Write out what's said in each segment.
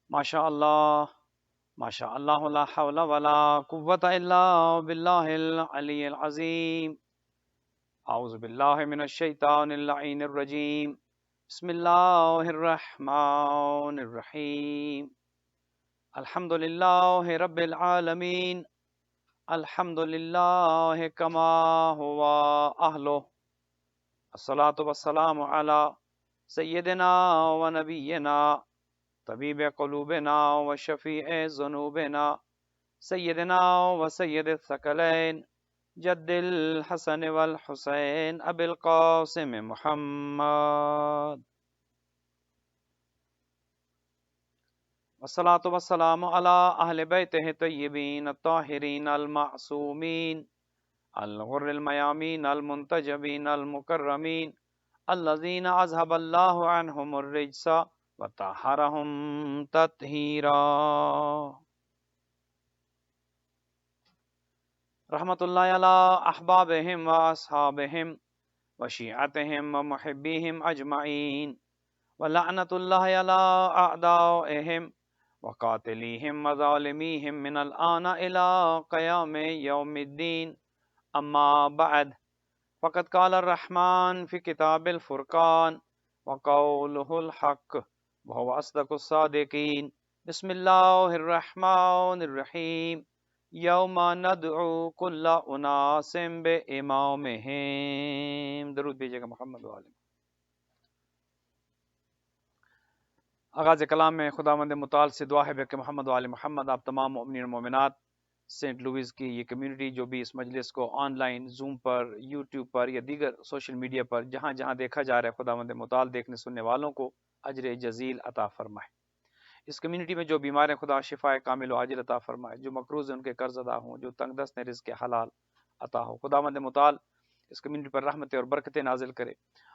ماشاء اللہ ماشاء اللہ لا حول ولا قوت الا باللہ العلی العظیم اعوذ باللہ من الشیطان اللعین الرجیم بسم اللہ الرحمن الرحیم الحمد للہ رب العالمین الحمد للہ کما ہوا اہلہ الصلاۃ والسلام علی سیدنا و نبینا طبیب قلوبنا و شفیع ذنوبنا سیدنا و سید الثقلین جد الحسن والحسین ابی القاسم محمد والصلاة والسلام علی اہل بیتہ طیبین الطاہرین المعصومین الغر المیامین المنتجبین المکرمین الذین اذهب اللہ عنہم الرجس وطہرہم تطہیرا رحمت اللہ علی احبابہم و اصحابہم و شیعتہم و محبیہم اجمعین ولعنت اللہ علی اعدائہم و قاتلیہم و ظالمیہم من الآن الى قیام یوم الدین اما بعد فقد قال الرحمن فی کتاب الفرقان وقولہ الحق وهو اصدق الصادقین بسم اللہ الرحمن الرحیم یوم ندعو کل اناس بامامہم درود بھیجیے گا محمد والے۔ آغاز کلام میں خداوند متعال سے دعا ہے کہ محمد وآل محمد آپ تمام مومنین و مومنات سینٹ لوئس کی یہ کمیونٹی جو بھی اس مجلس کو آن لائن زوم پر یوٹیوب پر یا دیگر سوشل میڈیا پر جہاں جہاں دیکھا جا رہا ہے خداوند متعال دیکھنے سننے والوں کو اجر جزیل عطا فرمائے۔ اس کمیونٹی میں جو بیمار ہیں خدا شفاء کامل و عاجل عطا فرمائے، جو مقروض ہیں ان کے قرض ادا ہوں، جو تنگ دست ہیں رزق حلال عطا ہو۔ خداوند متعال اس کمیونٹی پر رحمتیں اور برکتیں نازل کرے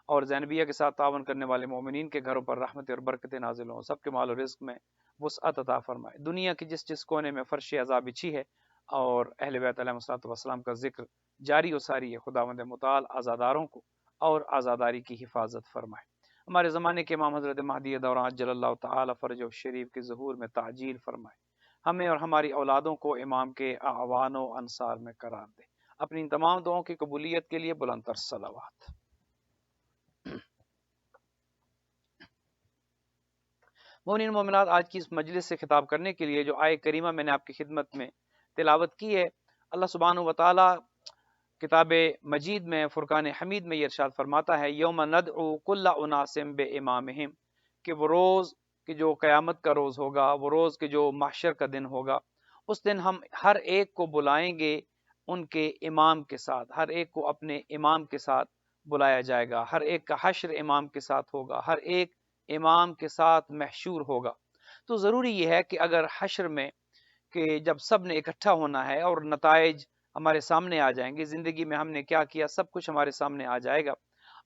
اور زینبیہ کے ساتھ تعاون کرنے والے مومنین کے گھروں پر رحمتیں اور برکتیں نازل ہوں، سب کے مال و رزق میں وسعت عطا فرمائے۔ دنیا کی جس جس کونے میں فرش عذاب بچھی ہے اور اہل بیت علیہ الصلوۃ والسلام کا ذکر جاری و ساری ہے، خداوند متعال آزاداروں کو اور آزاداری کی حفاظت فرمائے۔ ہمارے زمانے کے امام حضرت مہدی دوران عجل اللہ تعالی فرجہ شریف کے ظہور میں تعجیل فرمائے۔ ہمیں اور ہماری اولادوں کو امام کے اعوان و انصار میں قرار دے۔ اپنی ان تمام دعاؤں کی قبولیت کے لیے بلند تر صلوات۔ مومنین مومنات، آج کی اس مجلس سے خطاب کرنے کے لیے جو آیہ کریمہ میں نے آپ کی خدمت میں تلاوت کی ہے، اللہ سبحانہ و تعالی کتاب مجید میں فرقان حمید میں یہ ارشاد فرماتا ہے یوم ندعو کل اناس بامامہم، کہ وہ روز کہ جو قیامت کا روز ہوگا، وہ روز کہ جو محشر کا دن ہوگا، اس دن ہم ہر ایک کو بلائیں گے ان کے امام کے ساتھ، ہر ایک کو اپنے امام کے ساتھ بلایا جائے گا، ہر ایک کا حشر امام کے ساتھ ہوگا، ہر ایک امام کے ساتھ محشور ہوگا۔ تو ضروری یہ ہے کہ اگر حشر میں کہ جب سب نے اکٹھا ہونا ہے اور نتائج ہمارے سامنے آ جائیں گے، زندگی میں ہم نے کیا کیا سب کچھ ہمارے سامنے آ جائے گا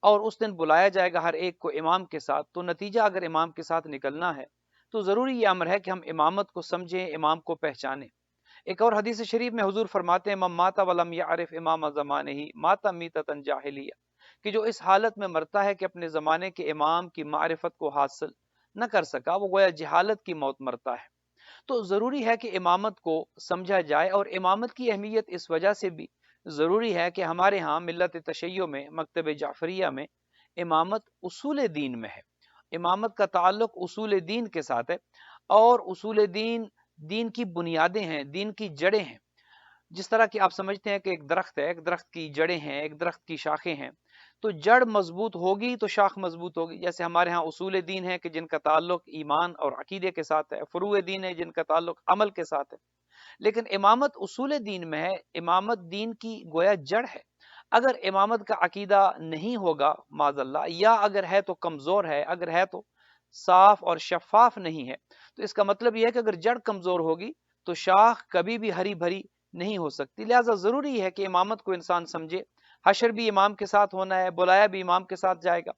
اور اس دن بلایا جائے گا ہر ایک کو امام کے ساتھ، تو نتیجہ اگر امام کے ساتھ نکلنا ہے تو ضروری یہ امر ہے کہ ہم امامت کو سمجھیں، امام کو پہچانیں۔ ایک اور حدیث شریف میں حضور فرماتے ہیں من مات ولم یعرف امام زمانہ مات میتۃ جاہلیہ، کہ جو اس حالت میں مرتا ہے کہ اپنے زمانے کے امام کی معرفت کو حاصل نہ کر سکا، وہ گویا جہالت کی موت مرتا ہے۔ تو ضروری ہے کہ امامت کو سمجھا جائے، اور امامت کی اہمیت اس وجہ سے بھی ضروری ہے کہ ہمارے ہاں ملت تشیع میں مکتب جعفریہ میں امامت اصول دین میں ہے۔ امامت کا تعلق اصول دین کے ساتھ ہے، اور اصول دین دین کی بنیادیں ہیں، دین کی جڑیں ہیں۔ جس طرح کہ آپ سمجھتے ہیں کہ ایک درخت ہے، ایک درخت کی جڑیں ہیں، ایک درخت کی شاخیں ہیں، تو جڑ مضبوط ہوگی تو شاخ مضبوط ہوگی۔ جیسے ہمارے ہاں اصول دین ہے کہ جن کا تعلق ایمان اور عقیدے کے ساتھ ہے، فروع دین ہے جن کا تعلق عمل کے ساتھ ہے، لیکن امامت اصول دین میں ہے، امامت دین کی گویا جڑ ہے۔ اگر امامت کا عقیدہ نہیں ہوگا معاذ اللہ، یا اگر ہے تو کمزور ہے، اگر ہے تو صاف اور شفاف نہیں ہے، تو اس کا مطلب یہ ہے کہ اگر جڑ کمزور ہوگی تو شاخ کبھی بھی ہری بھری نہیں ہو سکتی۔ لہٰذا ضروری ہے کہ امامت کو انسان سمجھے، حشر بھی امام کے ساتھ ہونا ہے، بلایا بھی امام کے ساتھ جائے گا۔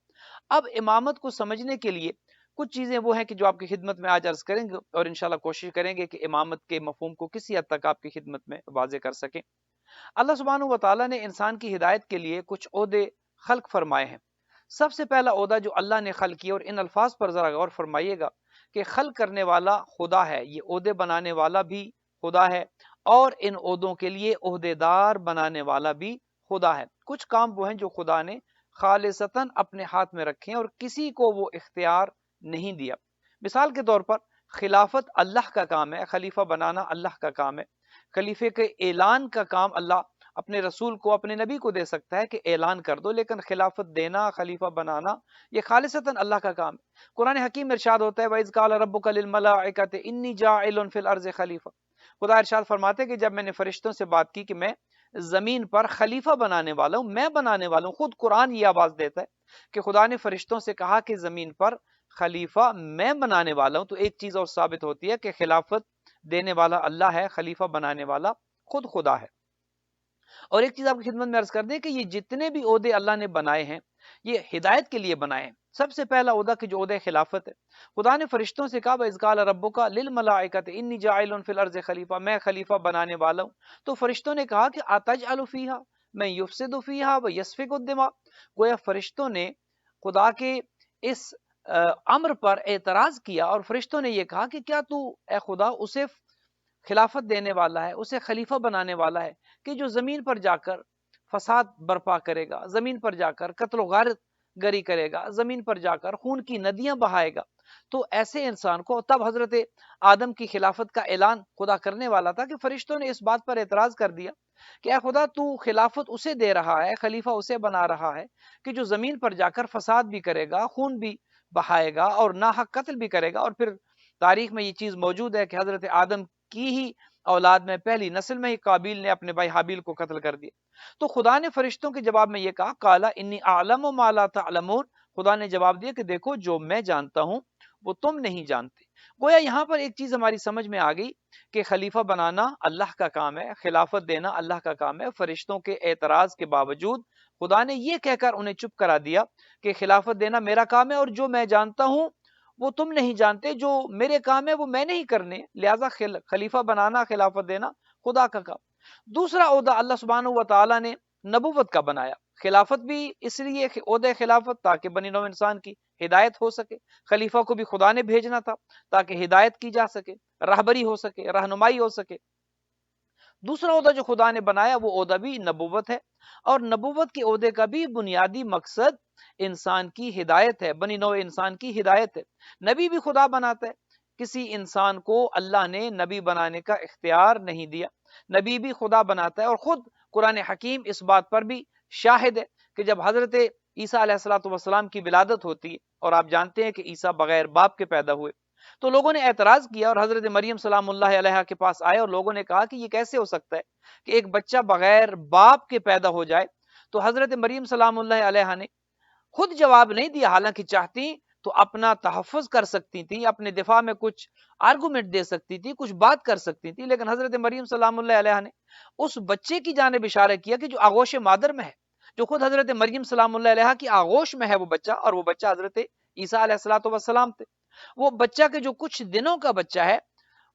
اب امامت کو سمجھنے کے لیے کچھ چیزیں وہ ہیں کہ جو آپ کی خدمت میں آج عرض کریں گے، اور انشاءاللہ کوشش کریں گے کہ امامت کے مفہوم کو کسی حد تک آپ کی خدمت میں واضح کر سکیں۔ اللہ سبحانہ و تعالیٰ نے انسان کی ہدایت کے لیے کچھ عہدے خلق فرمائے ہیں۔ سب سے پہلا عہدہ جو اللہ نے خلق کیا، اور ان الفاظ پر ذرا غور فرمائیے گا کہ خلق کرنے والا خدا ہے، یہ عہدے بنانے والا بھی خدا ہے، اور ان عہدوں کے لیے عہدے دار بنانے والا بھی خدا ہے۔ کچھ کام وہ ہیں جو خدا نے خالصتاً اپنے ہاتھ میں رکھے ہیں اور کسی کو وہ اختیار نہیں دیا۔ مثال کے طور پر خلافت اللہ کا کام ہے، خلیفہ بنانا اللہ کا کام ہے۔ خلیفے کے اعلان کا کام اللہ اپنے رسول کو، اپنے نبی کو دے سکتا ہے کہ اعلان کر دو، لیکن خلافت دینا، خلیفہ بنانا، یہ خالصتاً اللہ کا کام ہے۔ قرآن حکیم میں ارشاد ہوتا ہے وَإِذْ قَالَ رَبُّكَ لِلْمَلَائِكَةِ إِنِّي جَاعِلٌ فِي الْأَرْضِ خَلِيفَةً۔ خدا ارشاد فرماتے کہ جب میں نے فرشتوں سے بات کی کہ میں زمین پر خلیفہ بنانے والا ہوں، میں بنانے والا ہوں، خود قرآن یہ آواز دیتا ہے کہ خدا نے فرشتوں سے کہا کہ زمین پر خلیفہ میں بنانے والا ہوں، تو ایک چیز اور ثابت ہوتی ہے کہ خلافت دینے والا اللہ ہے، خلیفہ بنانے والا خود خدا ہے۔ اور ایک چیز آپ کی خدمت میں عرض کر دیں کہ یہ جتنے بھی عہدے اللہ نے بنائے ہیں یہ ہدایت کے لیے بنائے ہیں۔ سب سے پہلا عہدہ کہ جو عہدہ خلافت ہے، خدا نے فرشتوں سے کہا وَإِذْ قَالَ رَبُّكَ لِلْمَلَائِكَةِ إِنِّي جَاعِلٌ فِي الْأَرْضِ خَلِيفَةً، میں خلیفہ بنانے والا ہوں۔ تو فرشتوں نے کہا کہ أَتَجْعَلُ فِيهَا مَن يُفْسِدُ فِيهَا وَيَسْفِكُ الدِّمَاءَ، گویا فرشتوں نے خدا کے اس امر پر اعتراض کیا، اور فرشتوں نے یہ کہا کہ کیا تو اے خدا اسے خلافت دینے والا ہے، اسے خلیفہ بنانے والا ہے کہ جو زمین پر جا کر فساد برپا کرے گا، زمین پر جا کر قتل و غارت گری کرے گا، زمین پر جا کر خون کی ندیاں بہائے گا۔ تو ایسے انسان کو تب حضرت آدم کی خلافت کا اعلان خدا کرنے والا تھا کہ فرشتوں نے اس بات پر اعتراض کر دیا کہ اے خدا تو خلافت اسے دے رہا ہے، خلیفہ اسے بنا رہا ہے کہ جو زمین پر جا کر فساد بھی کرے گا، خون بھی بہائے گا اور ناحق قتل بھی کرے گا۔ اور پھر تاریخ میں یہ چیز موجود ہے کہ حضرت آدم کی ہی اولاد میں پہلی نسل میں ہی قابیل نے اپنے بھائی حابیل کو قتل کر دیا۔ تو خدا نے فرشتوں کے جواب میں یہ کہا قَالَ إِنِّي أَعْلَمُ مَا لَا تَعْلَمُونَ، خدا نے جواب دیا کہ دیکھو جو میں جانتا ہوں وہ تم نہیں جانتے۔ گویا یہاں پر ایک چیز ہماری سمجھ میں آ گئی کہ خلیفہ بنانا اللہ کا کام ہے، خلافت دینا اللہ کا کام ہے۔ فرشتوں کے اعتراض کے باوجود خدا نے یہ کہہ کر انہیں چپ کرا دیا کہ خلافت دینا میرا کام ہے، اور جو میں جانتا ہوں وہ تم نہیں جانتے، جو میرے کام ہے وہ میں نہیں کرنے، لہذا خلیفہ بنانا، خلافت دینا خدا کا کام۔ دوسرا عہدہ اللہ سبحانہ و تعالیٰ نے نبوت کا بنایا۔ خلافت بھی اس لیے عہدہ خلافت تاکہ بنی نوع انسان کی ہدایت ہو سکے، خلیفہ کو بھی خدا نے بھیجنا تھا تاکہ ہدایت کی جا سکے، راہبری ہو سکے، رہنمائی ہو سکے۔ دوسرا عہدہ جو خدا نے بنایا وہ عہدہ بھی نبوت ہے، اور نبوت کے عہدے کا بھی بنیادی مقصد انسان کی ہدایت ہے، بنی نوع انسان کی ہدایت ہے۔ نبی بھی خدا بناتا ہے، کسی انسان کو اللہ نے نبی بنانے کا اختیار نہیں دیا، نبی بھی خدا بناتا ہے۔ اور خود قرآن حکیم اس بات پر بھی شاہد ہے کہ جب حضرت عیسیٰ علیہ السلام کی ولادت ہوتی ہے، اور آپ جانتے ہیں کہ عیسیٰ بغیر باپ کے پیدا ہوئے، تو لوگوں نے اعتراض کیا اور حضرت مریم سلام اللہ علیہ کے پاس آئے، اور لوگوں نے کہا کہ یہ کیسے ہو سکتا ہے کہ ایک بچہ بغیر باپ کے پیدا ہو جائے۔ تو حضرت مریم سلام اللہ علیہ نے خود جواب نہیں دیا، حالانکہ چاہتی تو اپنا تحفظ کر سکتی تھی، اپنے دفاع میں کچھ آرگومنٹ دے سکتی تھی، کچھ بات کر سکتی تھی، لیکن حضرت مریم سلام اللہ علیہ نے اس بچے کی جانب اشارہ کیا کہ جو آغوش مادر میں ہے، جو خود حضرت مریم سلام اللہ علیہ کی آغوش میں ہے وہ بچہ، اور وہ بچہ حضرت عیسیٰ علیہ السلام تھے۔ وہ بچہ کے جو کچھ دنوں کا بچہ ہے،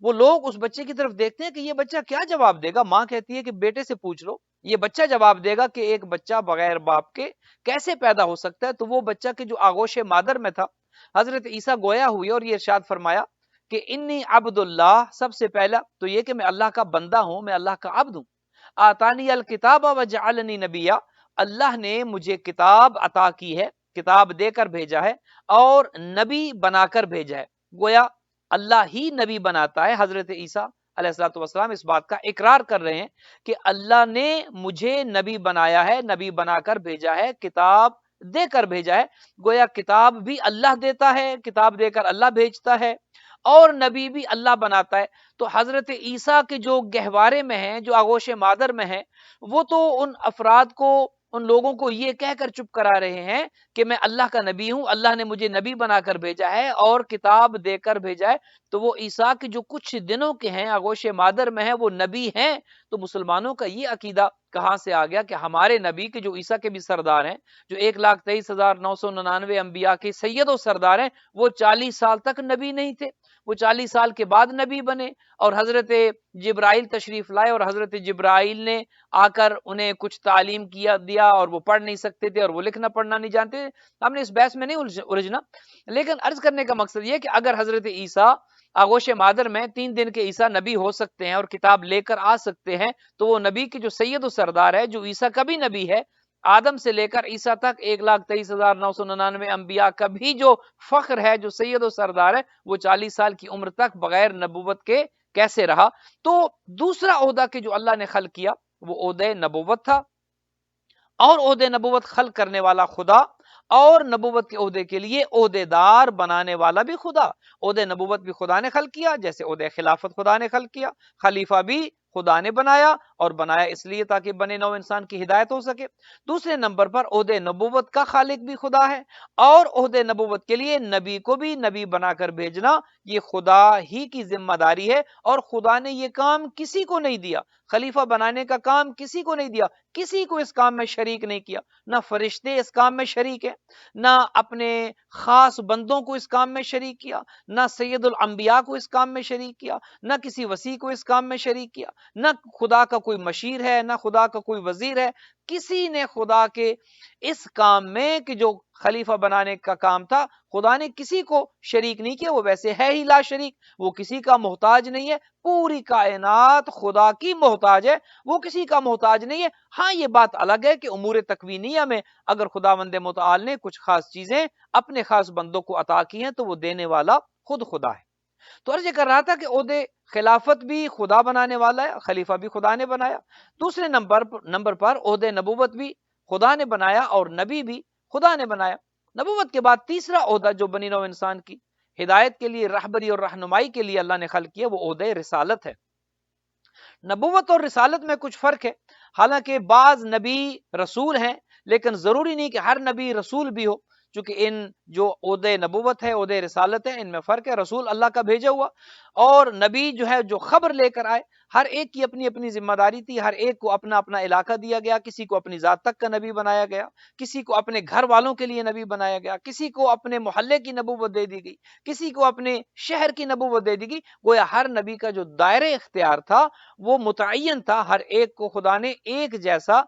وہ لوگ اس بچے کی طرف دیکھتے ہیں کہ یہ بچہ کیا جواب دے گا۔ ماں کہتی ہے کہ بیٹے سے پوچھ لو، یہ بچہ جواب دے گا کہ ایک بچہ بغیر باپ کے کیسے پیدا ہو سکتا ہے۔ تو وہ بچہ کے جو آغوش مادر میں تھا، حضرت عیسیٰ گویا ہوئے اور یہ ارشاد فرمایا کہ انی عبد اللہ، سب سے پہلا تو یہ کہ میں اللہ کا بندہ ہوں، میں اللہ کا عبد ہوں۔ آتانی الکتاب وجعلنی نبیا، اللہ نے مجھے کتاب عطا کی ہے، کتاب دے کر بھیجا ہے اور نبی بنا کر بھیجا ہے۔ گویا اللہ ہی نبی بناتا ہے۔ حضرت عیسیٰ علیہ السلام اس بات کا اقرار کر رہے ہیں کہ اللہ نے مجھے نبی بنایا ہے، نبی بنا کر بھیجا ہے، کتاب دے کر بھیجا ہے۔ گویا کتاب بھی اللہ دیتا ہے، کتاب دے کر اللہ بھیجتا ہے، اور نبی بھی اللہ بناتا ہے۔ تو حضرت عیسیٰ کے جو گہوارے میں ہیں، جو آغوش مادر میں ہیں، وہ تو ان افراد کو، ان لوگوں کو یہ کہہ کر چپ کرا رہے ہیں کہ میں اللہ کا نبی ہوں، اللہ نے مجھے نبی بنا کر بھیجا ہے اور کتاب دے کر بھیجا ہے۔ تو وہ عیسیٰ کے جو کچھ دنوں کے ہیں، آغوش مادر میں ہیں، وہ نبی ہیں۔ تو مسلمانوں کا یہ عقیدہ کہاں سے آ گیا کہ ہمارے نبی کے جو عیسیٰ کے بھی سردار ہیں، جو 1,23,999 انبیاء کے سید و سردار ہیں، وہ 40 سال تک نبی نہیں تھے، وہ 40 سال کے بعد نبی بنے، اور حضرت جبرائیل تشریف لائے اور حضرت جبرائیل نے آ کر انہیں کچھ تعلیم دیا اور وہ پڑھ نہیں سکتے تھے اور وہ لکھنا پڑھنا نہیں جانتے تھے۔ ہم نے اس بحث میں نہیں الجھنا، لیکن عرض کرنے کا مقصد یہ کہ اگر حضرت عیسیٰ آغوش مادر میں 3 دن کے عیسیٰ نبی ہو سکتے ہیں اور کتاب لے کر آ سکتے ہیں، تو وہ نبی کے جو سید و سردار ہے، جو عیسیٰ کا بھی نبی ہے، آدم سے لے کر عیسیٰ تک 1,23,999 انبیاء کا بھی جو فخر ہے، جو سید و سردار ہے، وہ 40 سال کی عمر تک بغیر نبوت کے کیسے رہا؟ تو دوسرا عہدہ کہ جو اللہ نے خلق کیا وہ عہدہ نبوت تھا، اور عہدہ نبوت خلق کرنے والا خدا، اور نبوت کے عہدے کے لیے عہدے دار بنانے والا بھی خدا۔ عہدہ نبوت بھی خدا نے خلق کیا، جیسے عہدہ خلافت خدا نے خلق کیا، خلیفہ بھی خدا نے بنایا، اور بنایا اس لیے تاکہ بنے نو انسان کی ہدایت ہو سکے۔ دوسرے نمبر پر عہدہ نبوت کا خالق بھی خدا ہے، اور عہدہ نبوت کے لیے نبی کو بھی نبی بنا کر بھیجنا یہ خدا ہی کی ذمہ داری ہے، اور خدا نے یہ کام کسی کو نہیں دیا، خلیفہ بنانے کا کام کسی کو نہیں دیا، کسی کو اس کام میں شریک نہیں کیا، نہ فرشتے اس کام میں شریک ہیں، نہ اپنے خاص بندوں کو اس کام میں شریک کیا، نہ سید الانبیاء کو اس کام میں شریک کیا، نہ کسی وسیع کو اس کام میں شریک کیا، نہ خدا کا کوئی مشیر ہے، نہ خدا کا کوئی وزیر ہے، کسی نے خدا کے اس کام میں کہ جو خلیفہ بنانے کا کام تھا، خدا نے کسی کو شریک نہیں کیا۔ وہ ویسے ہے ہی لا شریک، وہ کسی کا محتاج نہیں ہے، پوری کائنات خدا کی محتاج ہے، وہ کسی کا محتاج نہیں ہے۔ ہاں یہ بات الگ ہے کہ امور تکوینیہ میں اگر خداوند متعال نے کچھ خاص چیزیں اپنے خاص بندوں کو عطا کی ہیں تو وہ دینے والا خود خدا ہے۔ تو عرض یہ کر رہا تھا کہ عہدے خلافت بھی خدا بنانے والا ہے، خلیفہ بھی خدا نے بنایا۔ دوسرے نمبر پر عہدے نبوت بھی خدا نے بنایا، اور نبی بھی خدا نے بنایا۔ نبوت کے بعد تیسرا عہدہ جو بنی نوع انسان کی ہدایت کے لیے، رہبری اور رہنمائی کے لیے اللہ نے خلق کیا، وہ عہدہ رسالت ہے۔ نبوت اور رسالت میں کچھ فرق ہے، حالانکہ بعض نبی رسول ہیں، لیکن ضروری نہیں کہ ہر نبی رسول بھی ہو، چونکہ ان جو عہدہ نبوت ہے، عہدہ رسالت ہے، ان میں فرق ہے۔ رسول اللہ کا بھیجا ہوا، اور نبی جو ہے جو خبر لے کر آئے، ہر ایک کی اپنی اپنی ذمہ داری تھی، ہر ایک کو اپنا اپنا علاقہ دیا گیا، کسی کو اپنی ذات تک کا نبی بنایا گیا، کسی کو اپنے گھر والوں کے لیے نبی بنایا گیا، کسی کو اپنے محلے کی نبوت دے دی گئی، کسی کو اپنے شہر کی نبوت دے دی گئی۔ گویا ہر نبی کا جو دائرہ اختیار تھا وہ متعین تھا، ہر ایک کو خدا نے ایک جیسا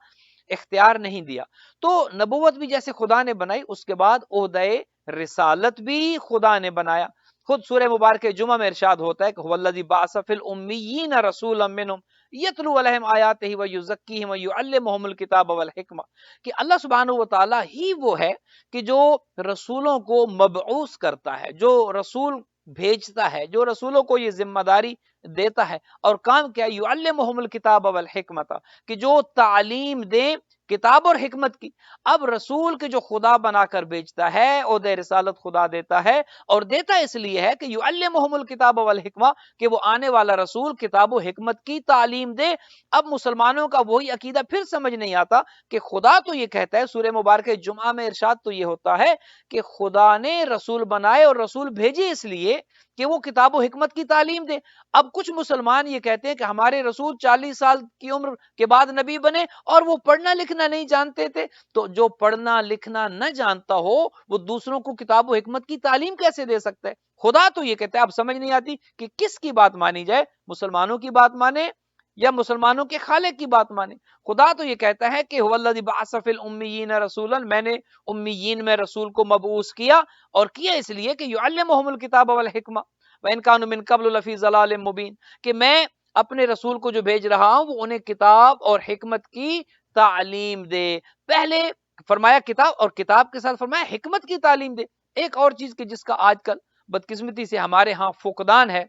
اختیار نہیں دیا۔ تو نبوت بھی جیسے خدا نے بنائی، اس کے بعد عہدہ رسالت بھی خدا نے بنایا۔ خود سورہ مبارکہ جمعہ میں ارشاد ہوتا ہے کہ هو الذی بعث فی الامیین رسولا منہم یتلو علیہم آیاتہ ویزکیہم ویعلمہم الکتاب والحکمہ، کہ اللہ سبحانہ وتعالی ہی وہ ہے کہ جو رسولوں کو مبعوث کرتا ہے، جو رسول بھیجتا ہے، جو رسولوں کو یہ ذمہ داری دیتا ہے، اور کام کیا؟ یعلمہم الکتاب والحکمۃ، کہ جو تعلیم دیں کتاب اور حکمت کی۔ اب رسول کے جو خدا بنا کر بھیجتا ہے، عہدہ رسالت خدا دیتا ہے، اور دیتا اس لیے ہے کہ یعلمہم الکتاب والحکمہ، کہ وہ آنے والا رسول کتاب و حکمت کی تعلیم دے۔ اب مسلمانوں کا وہی عقیدہ پھر سمجھ نہیں آتا کہ خدا تو یہ کہتا ہے، سورہ مبارکہ جمعہ میں ارشاد تو یہ ہوتا ہے کہ خدا نے رسول بنائے اور رسول بھیجے اس لیے کہ وہ کتاب و حکمت کی تعلیم دے۔ اب کچھ مسلمان یہ کہتے ہیں کہ ہمارے رسول 40 سال کی عمر کے بعد نبی بنے اور وہ پڑھنا لکھنا نہیں جانتے تھے۔ تو جو پڑھنا لکھنا نہ جانتا ہو وہ دوسروں کو کتاب و حکمت کی تعلیم کیسے دے سکتا ہے؟ خدا تو یہ کہتا ہے۔ اب سمجھ نہیں آتی کہ کس کی بات مانی جائے، مسلمانوں کی بات مانے یا مسلمانوں کے خالق کی بات مانے۔ خدا تو یہ کہتا ہے کہ هو الذی بعث فی الامیین رسولا، میں نے امیین میں رسول کو مبعوث کیا، اور کیا اس لیے کہ یعلمہم الکتاب والحکمہ وَإِن كَانُوا مِن قَبْلُ لَفِي ضَلَالٍ مُبِينٍ، کہ میں اپنے رسول کو جو بھیج رہا ہوں وہ انہیں کتاب اور حکمت کی تعلیم دے۔ پہلے فرمایا کتاب، اور کتاب کے ساتھ فرمایا حکمت کی تعلیم دے۔ ایک اور چیز کہ جس کا آج کل بدقسمتی سے ہمارے ہاں فقدان ہے،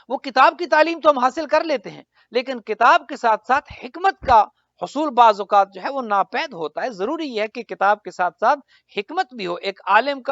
وہ کتاب کی تعلیم تو ہم حاصل کر لیتے ہیں، لیکن کتاب کے ساتھ ساتھ حکمت کا حصول بعض اوقات جو ہے وہ ناپید ہوتا ہے۔ ضروری ہے کہ کتاب کے ساتھ ساتھ حکمت بھی ہو۔ ایک عالم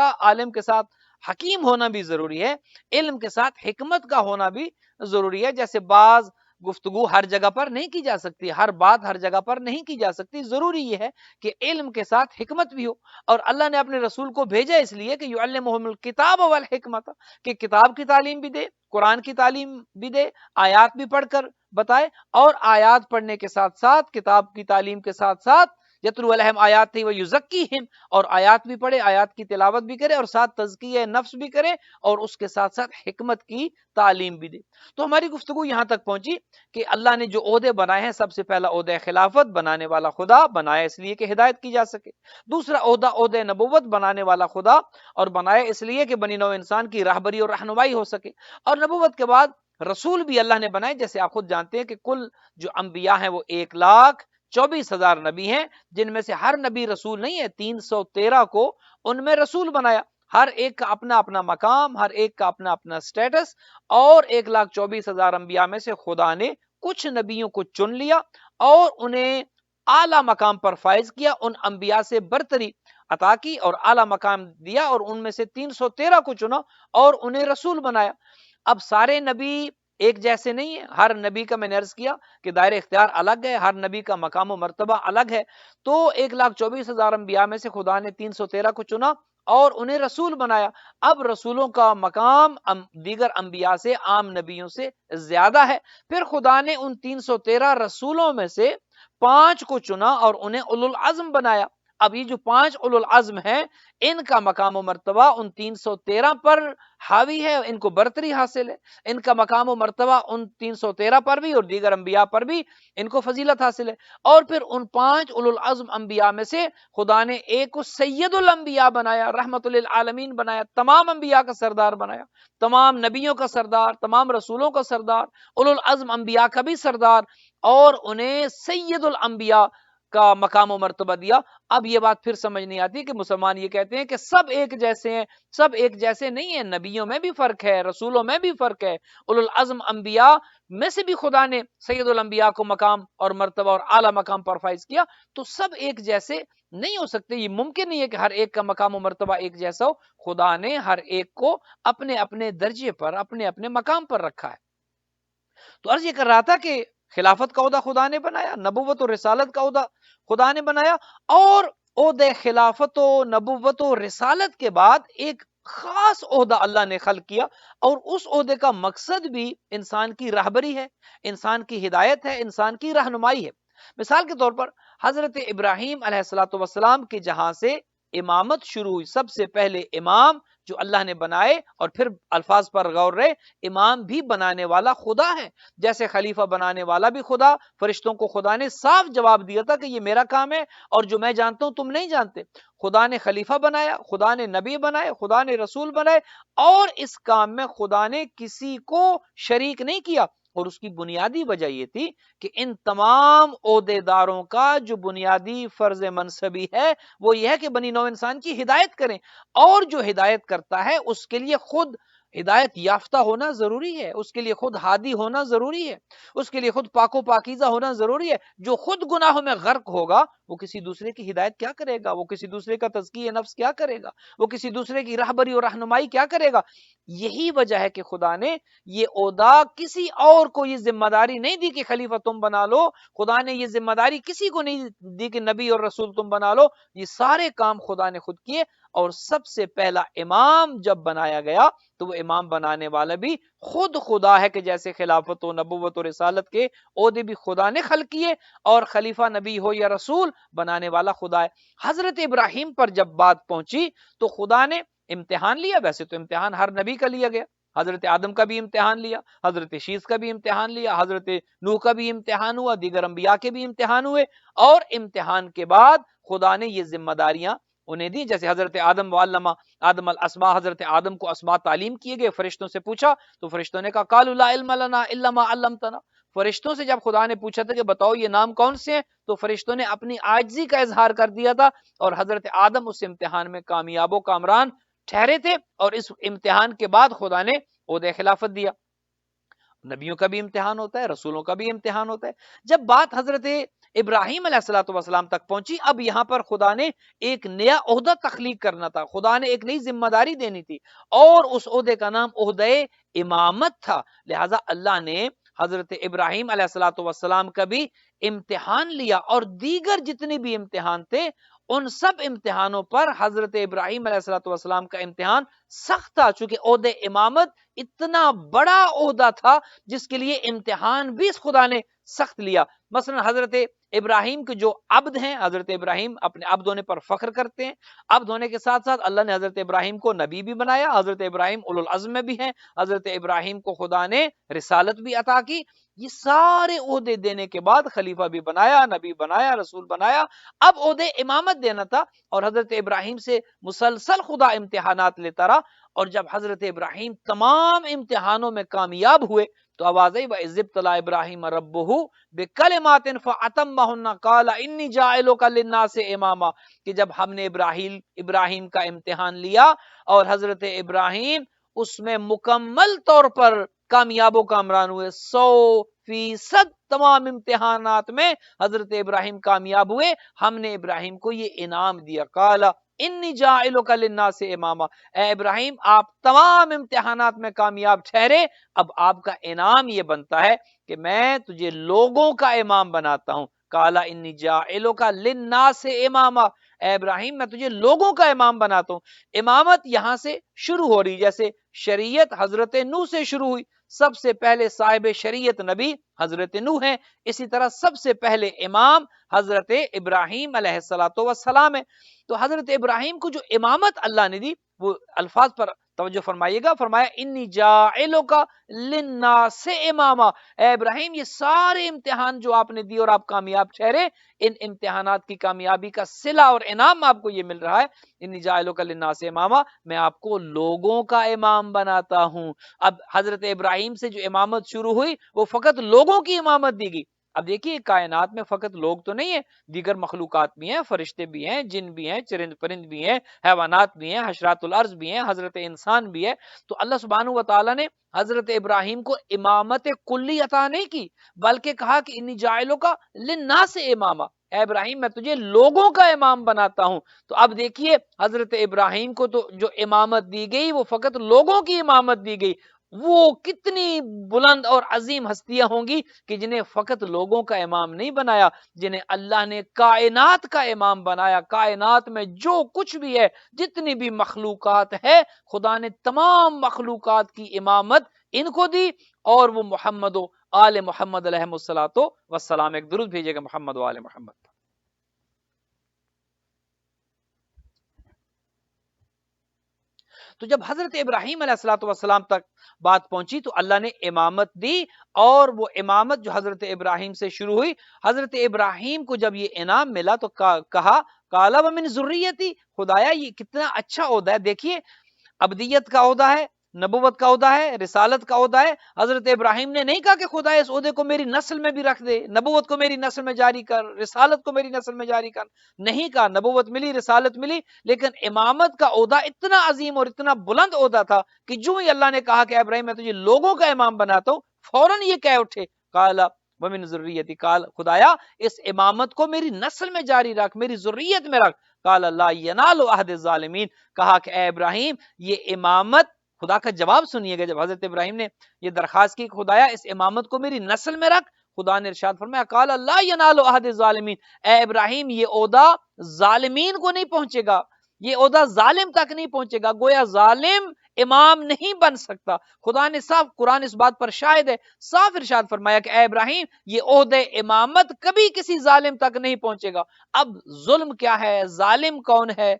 کے ساتھ حکیم ہونا بھی ضروری ہے، علم کے ساتھ حکمت کا ہونا بھی ضروری ہے۔ جیسے بعض گفتگو ہر جگہ پر نہیں کی جا سکتی، ہر بات ہر جگہ پر نہیں کی جا سکتی، ضروری یہ ہے کہ علم کے ساتھ حکمت بھی ہو۔ اور اللہ نے اپنے رسول کو بھیجا اس لیے کہ یعلمہم الکتاب والحکمت، کہ کتاب کی تعلیم بھی دے، قرآن کی تعلیم بھی دے، آیات بھی پڑھ کر بتائے، اور آیات پڑھنے کے ساتھ ساتھ، کتاب کی تعلیم کے ساتھ ساتھ یتلو علیہم آیاتہ و یزکیہم، اور آیات بھی پڑھے، آیات کی تلاوت بھی کرے، اور ساتھ تزکیہ نفس بھی کرے، اور اس کے ساتھ ساتھ حکمت کی تعلیم بھی دے۔ تو ہماری گفتگو یہاں تک پہنچی کہ اللہ نے جو عہدے بنائے ہیں، سب سے پہلا عہدہ خلافت بنانے والا خدا بنایا اس لیے کہ ہدایت کی جا سکے۔ دوسرا عہدہ نبوت بنانے والا خدا، اور بنایا اس لیے کہ بنی نوع انسان کی راہبری اور رہنمائی ہو سکے۔ اور نبوت کے بعد رسول بھی اللہ نے بنائے، جیسے آپ خود جانتے ہیں کہ کل جو انبیاء ہیں وہ 1,24,000 نبی ہیں، جن میں سے ہر نبی رسول نہیں ہے، 313 کو ان میں رسول بنایا، ہر ایک کا اپنا اپنا مقام، ہر ایک کا اپنا اپنا سٹیٹس، اور 1,24,000 انبیاء میں سے خدا نے کچھ نبیوں کو چن لیا اور انہیں اعلیٰ مقام پر فائز کیا، ان انبیاء سے برتری عطا کی اور اعلیٰ مقام دیا، اور ان میں سے 313 کو چنا اور انہیں رسول بنایا۔ اب سارے نبی ایک جیسے نہیں ہیں، ہر نبی کا میں نے عرض کیا کہ دائرہ اختیار الگ ہے، ہر نبی کا مقام و مرتبہ الگ ہے۔ تو 1,24,000 انبیاء میں سے خدا نے 313 کو چنا اور انہیں رسول بنایا۔ اب رسولوں کا مقام دیگر انبیاء سے، عام نبیوں سے زیادہ ہے۔ پھر خدا نے ان 313 رسولوں میں سے 5 کو چنا اور انہیں اولو العزم بنایا۔ اب یہ جو 5 اولو العزم ہیں، ان کا مقام و مرتبہ ان 313 پر حاوی ہے، ان کو برتری حاصل ہے، ان کا مقام و مرتبہ ان 313 پر بھی اور دیگر انبیاء پر بھی ان کو فضیلت حاصل ہے۔ اور پھر ان 5 اولو العزم انبیاء میں سے خدا نے ایک کو سید الانبیاء بنایا، رحمت للعالمین بنایا، تمام انبیاء کا سردار بنایا، تمام نبیوں کا سردار، تمام رسولوں کا سردار، اولو العزم انبیاء کا بھی سردار، اور انہیں سید الانبیاء کا مقام و مرتبہ دیا۔ اب یہ بات پھر سمجھ نہیں آتی کہ مسلمان یہ کہتے ہیں کہ سب ایک جیسے ہیں، سب ایک جیسے نہیں ہیں، نبیوں میں بھی فرق ہے، رسولوں میں بھی فرق ہے، اولو العزم انبیاء میں سے بھی خدا نے سید الانبیاء کو مقام اور مرتبہ اور اعلیٰ مقام پر فائز کیا۔ تو سب ایک جیسے نہیں ہو سکتے، یہ ممکن نہیں ہے کہ ہر ایک کا مقام و مرتبہ ایک جیسا ہو۔ خدا نے ہر ایک کو اپنے اپنے درجے پر، اپنے اپنے مقام پر رکھا ہے۔ تو عرض یہ کر رہا تھا کہ خلافت کا عہدہ خدا نے بنایا، نبوت و رسالت کا عہدہ خدا نے بنایا، اور عہدہ خلافت و نبوت و رسالت کے بعد ایک خاص عہدہ اللہ نے خلق کیا، اور اس عہدے کا مقصد بھی انسان کی راہبری ہے، انسان کی ہدایت ہے، انسان کی رہنمائی ہے۔ مثال کے طور پر حضرت ابراہیم علیہ الصلوۃ والسلام کے جہاں سے امامت شروع ہوئی، سب سے پہلے امام جو اللہ نے بنائے، اور پھر الفاظ پر غور رہے، امام بھی بنانے والا خدا ہے، جیسے خلیفہ بنانے والا بھی خدا۔ فرشتوں کو خدا نے صاف جواب دیا تھا کہ یہ میرا کام ہے اور جو میں جانتا ہوں تم نہیں جانتے۔ خدا نے خلیفہ بنایا، خدا نے نبی بنائے، خدا نے رسول بنائے، اور اس کام میں خدا نے کسی کو شریک نہیں کیا۔ اور اس کی بنیادی وجہ یہ تھی کہ ان تمام عہدے داروں کا جو بنیادی فرض منصبی ہے وہ یہ ہے کہ بنی نوع انسان کی ہدایت کریں، اور جو ہدایت کرتا ہے اس کے لیے خود ہدایت یافتہ ہونا ضروری ہے، اس کے لیے خود ہادی ہونا ضروری ہے، اس کے لیے خود پاک و پاکیزہ ہونا ضروری ہے۔ جو خود گناہوں میں غرق ہوگا وہ کسی دوسرے کی ہدایت کیا کرے گا، وہ کسی دوسرے کا تزکیہ نفس کیا کرے گا، وہ کسی دوسرے کی راہبری اور رہنمائی کیا کرے گا۔ یہی وجہ ہے کہ خدا نے یہ عہدہ کسی اور کو یہ ذمہ داری نہیں دی کہ خلیفہ تم بنا لو، خدا نے یہ ذمہ داری کسی کو نہیں دی کہ نبی اور رسول تم بنا لو، یہ سارے کام خدا نے خود کیے۔ اور سب سے پہلا امام جب بنایا گیا تو وہ امام بنانے والا بھی خود خدا ہے، کہ جیسے خلافت و نبوت و رسالت کے عہدے بھی خدا نے خلق کیے، اور خلیفہ نبی ہو یا رسول بنانے والا خدا ہے۔ حضرت ابراہیم پر جب بات پہنچی تو خدا نے امتحان لیا، ویسے تو امتحان ہر نبی کا لیا گیا، حضرت آدم کا بھی امتحان لیا، حضرت شیس کا بھی امتحان لیا، حضرت نوح کا بھی امتحان ہوا، دیگر انبیاء کے بھی امتحان ہوئے، اور امتحان کے بعد خدا نے یہ ذمہ داریاں انہیں دی۔ جیسے حضرت آدم وعلم آدم الاسماء، حضرت آدم کو اسماء تعلیم کیے گئے، فرشتوں سے پوچھا تو فرشتوں نے کہا قالوا لا علم لنا الا ما علمتنا۔ فرشتوں سے جب خدا نے پوچھا تھا کہ بتاؤ یہ نام کون سے ہیں، تو فرشتوں نے اپنی عاجزی کا اظہار کر دیا تھا، اور حضرت آدم اس امتحان میں کامیاب و کامران ٹھہرے تھے، اور اس امتحان کے بعد خدا نے عہدہ خلافت دیا۔ نبیوں کا بھی امتحان ہوتا ہے، رسولوں کا بھی امتحان ہوتا ہے۔ جب بات حضرت ابراہیم علیہ الصلوۃ والسلام تک پہنچی، اب یہاں پر خدا نے ایک نیا عہدہ تخلیق کرنا تھا، خدا نے ایک نئی ذمہ داری دینی تھی، اور اس عہدے کا نام عہدہ امامت تھا۔ لہٰذا اللہ نے حضرت ابراہیم علیہ الصلوۃ والسلام کا بھی امتحان لیا، اور دیگر جتنے بھی امتحان تھے ان سب امتحانوں پر حضرت ابراہیم علیہ السلام کا امتحان سخت تھا، چونکہ عہد امامت اتنا بڑا عہدہ تھا جس کے لیے امتحان بھی خدا نے سخت لیا۔ مثلا حضرت ابراہیم کے جو عبد ہیں، حضرت ابراہیم اپنے عبد ہونے پر فخر کرتے ہیں، عبد ہونے کے ساتھ ساتھ اللہ نے حضرت ابراہیم کو نبی بھی بنایا، حضرت ابراہیم اولو العزم میں بھی ہیں، حضرت ابراہیم کو خدا نے رسالت بھی عطا کی۔ یہ سارے عہدے دینے کے بعد خلیفہ بھی بنایا، نبی بنایا، رسول بنایا، اب عہدے امامت دینا تھا، اور حضرت ابراہیم سے مسلسل خدا امتحانات لیتا رہا، اور جب حضرت ابراہیم تمام امتحانوں میں کامیاب ہوئے تو آواز آئی وَإِذِ ابْتَلَىٰ إِبْرَاهِيمَ رَبُّهُ بِكَلِمَاتٍ فَأَتَمَّهُنَّ قَالَ إِنِّي جَاعِلُكَ لِلنَّاسِ إِمَامًا، کہ جب ہم نے ابراہیم کا امتحان لیا اور حضرت ابراہیم اس میں مکمل طور پر کامیاب و کامران ہوئے، 100% تمام امتحانات میں حضرت ابراہیم کامیاب ہوئے، ہم نے ابراہیم کو یہ انعام دیا، قَالَ انی جاعلک للناس اماما، اے ابراہیم آپ تمام امتحانات میں کامیاب ٹھہرے، اب آپ کا انعام یہ بنتا ہے کہ میں تجھے لوگوں کا امام بناتا ہوں۔ قال انی جاعلک للناس اماما، اے ابراہیم میں تجھے لوگوں کا امام بناتا ہوں۔ امامت یہاں سے شروع ہو رہی، جیسے شریعت حضرت نوح سے شروع ہوئی، سب سے پہلے صاحب شریعت نبی حضرت نوح ہیں، اسی طرح سب سے پہلے امام حضرت ابراہیم علیہ السلام ہے۔ تو حضرت ابراہیم کو جو امامت اللہ نے دی، وہ الفاظ پر توجہ فرمائیے گا، فرمایا انی جاعلک للناس اماما، اے ابراہیم یہ سارے امتحان جو آپ نے دی اور آپ کامیاب ٹھہرے، ان امتحانات کی کامیابی کا صلہ اور انعام آپ کو یہ مل رہا ہے، انی جاعلک للناس اماما، میں آپ کو لوگوں کا امام بناتا ہوں۔ اب حضرت ابراہیم سے جو امامت شروع ہوئی وہ فقط لوگوں کی امامت دی گئی۔ اب دیکھیے کائنات میں فقط لوگ تو نہیں ہیں، دیگر مخلوقات بھی ہیں، فرشتے بھی ہیں، جن بھی ہیں، چرند پرند بھی ہیں، حیوانات بھی ہیں، حشرات الارض بھی ہیں، حضرت انسان بھی ہے۔ تو اللہ سبحانہ و تعالیٰ نے حضرت ابراہیم کو امامت کلی عطا نہیں کی، بلکہ کہا کہ انی جاعلک للناس اماما، اے ابراہیم میں تجھے لوگوں کا امام بناتا ہوں۔ تو اب دیکھیے حضرت ابراہیم کو تو جو امامت دی گئی وہ فقط لوگوں کی امامت دی گئی، وہ کتنی بلند اور عظیم ہستیاں ہوں گی کہ جنہیں فقط لوگوں کا امام نہیں بنایا، جنہیں اللہ نے کائنات کا امام بنایا۔ کائنات میں جو کچھ بھی ہے، جتنی بھی مخلوقات ہے، خدا نے تمام مخلوقات کی امامت ان کو دی، اور وہ محمد و آل محمد علیہ السلام، ایک درود بھیجے گا محمد و آل محمد۔ تو جب حضرت ابراہیم علیہ السلام تک بات پہنچی تو اللہ نے امامت دی، اور وہ امامت جو حضرت ابراہیم سے شروع ہوئی، حضرت ابراہیم کو جب یہ انعام ملا تو کہا قَالَ وَمِن ذُرِّيَّتِي، خدایا یہ کتنا اچھا عہدہ ہے، دیکھیے ابدیت کا عہدہ ہے، نبوت کا عہدہ ہے، رسالت کا عہدہ ہے۔ حضرت ابراہیم نے نہیں کہا کہ خدا اس عہدے کو میری نسل میں بھی رکھ دے، نبوت کو میری نسل میں جاری کر، رسالت کو میری نسل میں جاری کر، نہیں کہا، نبوت ملی، رسالت ملی، لیکن امامت کا عہدہ اتنا عظیم اور اتنا بلند عہدہ تھا کہ جو ہی اللہ نے کہا کہ ابراہیم میں تجھے لوگوں کا امام بناتا ہوں، فوراً یہ کہہ اٹھے قال ومن ذریتی، قال خدایا اس امامت کو میری نسل میں جاری رکھ، میری ذریت میں رکھ۔ قال لا ینال عہد الظالمین، کہا کہ اے ابراہیم یہ امامت، خدا کا جواب سنیے گا، جب حضرت ابراہیم نے یہ درخواست کی خدایا اس امامت کو میری نسل میں رکھ، خدا نے ارشاد فرمایا قال لا ینال عہد الظالمین، اے ابراہیم یہ عہدہ ظالمین کو نہیں پہنچے گا، یہ عہدہ ظالم تک نہیں پہنچے گا، گویا ظالم امام نہیں بن سکتا۔ خدا نے صاف، قرآن اس بات پر شاہد ہے، صاف ارشاد فرمایا کہ اے ابراہیم یہ عہد امامت کبھی کسی ظالم تک نہیں پہنچے گا۔ اب ظلم کیا ہے، ظالم کون ہے،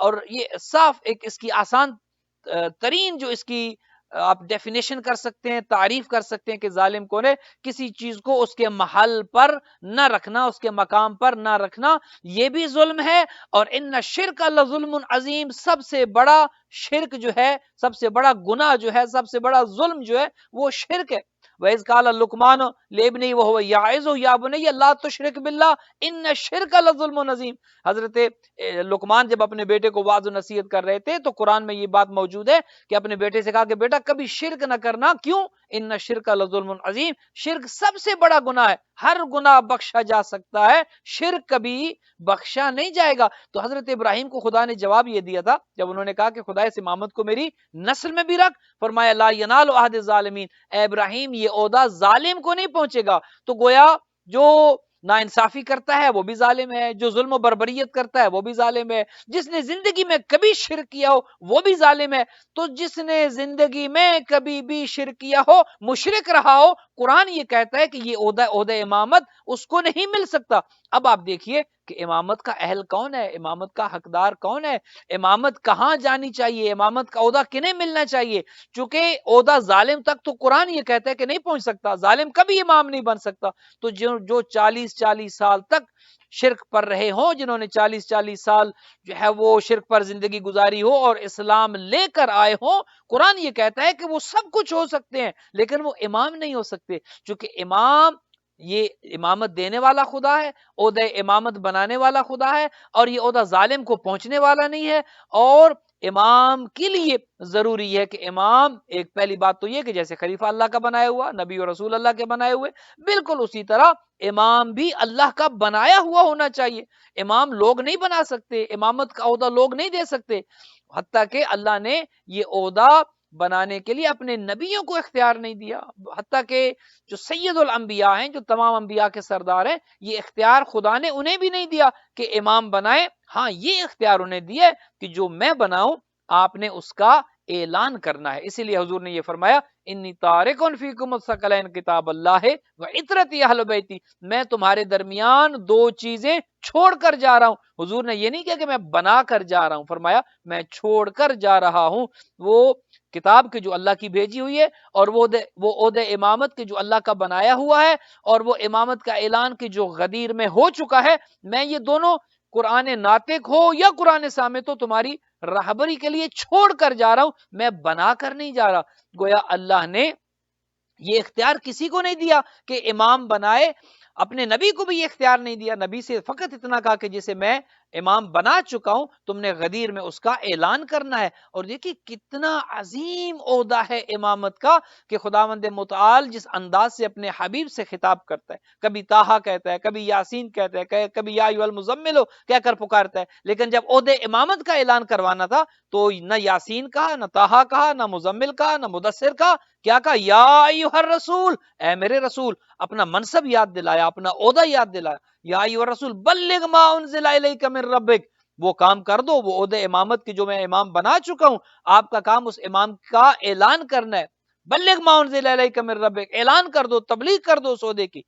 اور یہ صاف ایک اس کی آسان ترین جو اس کی آپ ڈیفینیشن کر سکتے ہیں، تعریف کر سکتے ہیں کہ ظالم کون ہے، کسی چیز کو اس کے محل پر نہ رکھنا، اس کے مقام پر نہ رکھنا، یہ بھی ظلم ہے۔ اور ان شرک لظلم عظیم، سب سے بڑا شرک جو ہے، سب سے بڑا گناہ جو ہے، سب سے بڑا ظلم جو ہے وہ شرک ہے۔ وَإِذْ قَالَ لُقْمَانُ لِابْنِهِ وَهُوَ يَعِظُهُ يَا بُنَيَّ لَا تُشْرِكْ بِاللَّهِ إِنَّ الشِّرْكَ لَظُلْمٌ عَظِيمٌ، حضرت لقمان جب اپنے بیٹے کو وعظ و نصیحت کر رہے تھے تو قرآن میں یہ بات موجود ہے کہ اپنے بیٹے سے کہا کہ بیٹا کبھی شرک نہ کرنا، کیوں؟ ان الشرک لظلم عظیم، شرک سب سے بڑا گناہ ہے، ہر گناہ بخشا جا سکتا ہے، شرک کبھی بخشا نہیں جائے گا۔ تو حضرت ابراہیم کو خدا نے جواب یہ دیا تھا جب انہوں نے کہا کہ خدا اس امامت کو میری نسل میں بھی رکھ، فرمایا لا ینال عہد الظالمین، اے ابراہیم یہ عہدہ ظالم کو نہیں پہنچے گا۔ تو گویا جو نا انصافی کرتا ہے وہ بھی ظالم ہے، جو ظلم و بربریت کرتا ہے وہ بھی ظالم ہے، جس نے زندگی میں کبھی شرک کیا ہو وہ بھی ظالم ہے۔ تو جس نے زندگی میں کبھی بھی شرک کیا ہو، مشرک رہا ہو، قرآن یہ کہتا ہے کہ یہ عہدہ امامت اس کو نہیں مل سکتا۔ اب آپ دیکھیے کہ امامت کا اہل کون ہے، امامت کا حقدار کون ہے، امامت کہاں جانی چاہیے، امامت کا عہدہ کنہیں ملنا چاہیے۔ چونکہ عہدہ ظالم تک تو قرآن یہ کہتا ہے کہ نہیں پہنچ سکتا، ظالم کبھی امام نہیں بن سکتا۔ تو جو 40 سال تک شرک پر رہے ہوں، جنہوں نے 40 سال جو ہے وہ شرک پر زندگی گزاری ہو اور اسلام لے کر آئے ہوں، قرآن یہ کہتا ہے کہ وہ سب کچھ ہو سکتے ہیں لیکن وہ امام نہیں ہو سکتے، چونکہ امام یہ امامت دینے والا خدا ہے، عہدہ امامت بنانے والا خدا ہے، اور یہ عہدہ ظالم کو پہنچنے والا نہیں ہے۔ اور امام کے لیے ضروری ہے کہ امام ایک پہلی بات تو یہ کہ جیسے خلیفہ اللہ کا بنایا ہوا، نبی اور رسول اللہ کے بنائے ہوئے، بالکل اسی طرح امام بھی اللہ کا بنایا ہوا ہونا چاہیے۔ امام لوگ نہیں بنا سکتے، امامت کا عہدہ لوگ نہیں دے سکتے، حتیٰ کہ اللہ نے یہ عہدہ بنانے کے لیے اپنے نبیوں کو اختیار نہیں دیا، حتیٰ کہ جو سید الانبیاء ہیں، جو تمام انبیاء کے سردار ہیں، یہ اختیار خدا نے انہیں بھی نہیں دیا کہ امام بنائے۔ ہاں یہ اختیار انہیں دیا کہ جو میں بناؤں آپ نے اس کا اعلان کرنا ہے۔ اسی لیے حضور نے یہ فرمایا انی تارکن فیکم الثقلین کتاب اللہ و عترتی اہل بیتی، میں تمہارے درمیان دو چیزیں چھوڑ کر جا رہا ہوں۔ حضور نے یہ نہیں کہا کہ میں بنا کر جا رہا ہوں، فرمایا میں چھوڑ کر جا رہا ہوں، وہ کتاب کے جو اللہ کی بھیجی ہوئی ہے، اور وہ عہدہ امامت کے جو اللہ کا بنایا ہوا ہے، اور وہ امامت کا اعلان کی جو غدیر میں ہو چکا ہے۔ میں یہ دونوں قرآن ناطق ہو یا قرآن صامت ہو تمہاری رہبری کے لیے چھوڑ کر جا رہا ہوں، میں بنا کر نہیں جا رہا۔ گویا اللہ نے یہ اختیار کسی کو نہیں دیا کہ امام بنائے، اپنے نبی کو بھی یہ اختیار نہیں دیا، نبی سے فقط اتنا کہا کہ جسے میں امام بنا چکا ہوں تم نے غدیر میں اس کا اعلان کرنا ہے۔ اور دیکھیے کتنا عظیم عہدہ ہے امامت کا کہ خداوند متعال جس انداز سے اپنے حبیب سے خطاب کرتا ہے، کبھی طٰہٰ کہتا ہے، کبھی یاسین کہتا ہے، کبھی یا ایھا المزمل کہہ کر پکارتا ہے، لیکن جب عہدہ امامت کا اعلان کروانا تھا تو نہ یاسین کہا، نہ طٰہٰ کہا، نہ مزمل کہا، نہ مدثر کہا، کیا کہا؟ یا ایھا الرسول، اے میرے رسول۔ اپنا منصب یاد دلایا، اپنا عہدہ یاد دلایا، یا ایھا الرسول بلغ ما انزل الیک من ربک، وہ کام کر دو، وہ عہدہ امامت کی جو میں امام بنا چکا ہوں، آپ کا کام اس امام کا اعلان کرنا ہے۔ بلغ ما انزل الیک من ربک، اعلان کر دو، تبلیغ کر دو اس عہدے کی،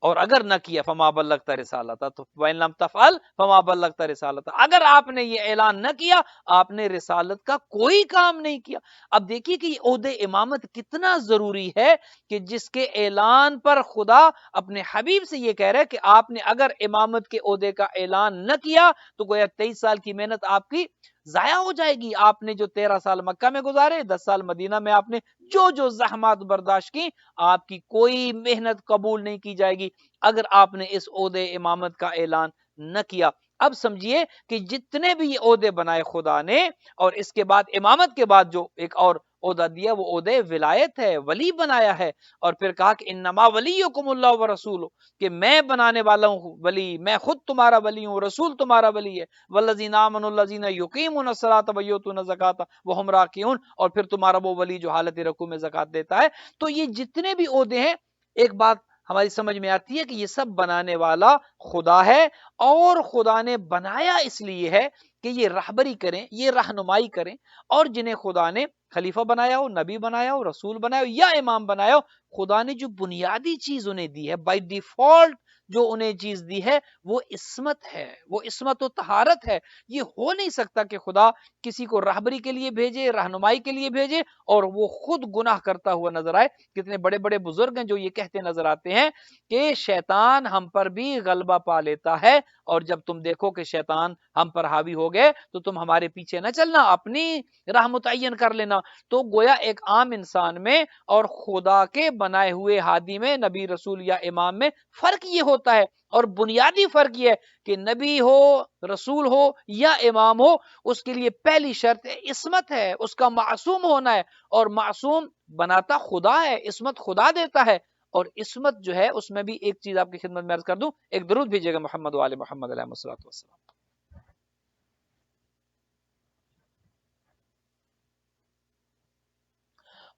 اور اگر نہ کیا فما بلغت رسالتہ، تو وَإِن لَمْ تَفْعَلْ فما بلغت رسالتہ، اگر آپ نے یہ اعلان نہ کیا آپ نے رسالت کا کوئی کام نہیں کیا۔ اب دیکھیے کہ یہ عہدہ امامت کتنا ضروری ہے کہ جس کے اعلان پر خدا اپنے حبیب سے یہ کہہ رہے کہ آپ نے اگر امامت کے عہدے کا اعلان نہ کیا تو گویا 23 سال کی محنت آپ کی ضائع ہو جائے گی۔ آپ نے جو 13 سال مکہ میں گزارے، 10 سال مدینہ میں آپ نے جو زحمات برداشت کی، آپ کی کوئی محنت قبول نہیں کی جائے گی اگر آپ نے اس عہدے امامت کا اعلان نہ کیا۔ اب سمجھیے کہ جتنے بھی یہ عہدے بنائے خدا نے، اور اس کے بعد امامت کے بعد جو ایک اور عہدہ دیا وہ عہدہ ولایت ہے، ولی بنایا ہے، اور پھر کہا کہ انما ولیکم اللہ ورسولہ، کہ میں بنانے والا ہوں ولی، میں خود تمہارا ولی ہوں، رسول تمہارا ولی ہے۔ والذین آمنوا الذین یقیمون الصلاۃ ویؤتون الزکاۃ وہم راکعون، اور پھر تمہارا وہ ولی جو حالت رکوع میں زکات دیتا ہے۔ تو یہ جتنے بھی عہدے ہیں، ایک بات ہماری سمجھ میں آتی ہے کہ یہ سب بنانے والا خدا ہے، اور خدا نے بنایا اس لیے ہے کہ یہ رہبری کریں، یہ رہنمائی کریں، اور جنہیں خدا نے خلیفہ بنایا ہو، نبی بنایا ہو، رسول بنایا ہو یا امام بنایا ہو، خدا نے جو بنیادی چیز انہیں دی ہے، بائی ڈیفالٹ جو انہیں چیز دی ہے وہ عصمت ہے، وہ عصمت و طہارت ہے۔ یہ ہو نہیں سکتا کہ خدا کسی کو رہبری کے لیے بھیجے، رہنمائی کے لیے بھیجے، اور وہ خود گناہ کرتا ہوا نظر آئے۔ کتنے بڑے بڑے بزرگ ہیں جو یہ کہتے نظر آتے ہیں کہ شیطان ہم پر بھی غلبہ پا لیتا ہے، اور جب تم دیکھو کہ شیطان ہم پر حاوی ہو گئے تو تم ہمارے پیچھے نہ چلنا، اپنی راہ متعین کر لینا۔ تو گویا ایک عام انسان میں اور خدا کے بنائے ہوئے ہادی میں، نبی رسول یا امام میں فرق یہ ہوتا ہے، اور بنیادی فرق یہ ہے کہ نبی ہو، رسول ہو یا امام ہو، اس کے لیے پہلی شرط عصمت ہے، اس کا معصوم ہونا ہے، اور معصوم بناتا خدا ہے، عصمت خدا دیتا ہے۔ اور عصمت جو ہے اس میں بھی ایک چیز آپ کی خدمت میں عرض کر دوں، ایک درود بھیجیے گا محمد وآل محمد علیہ الصلوۃ والسلام۔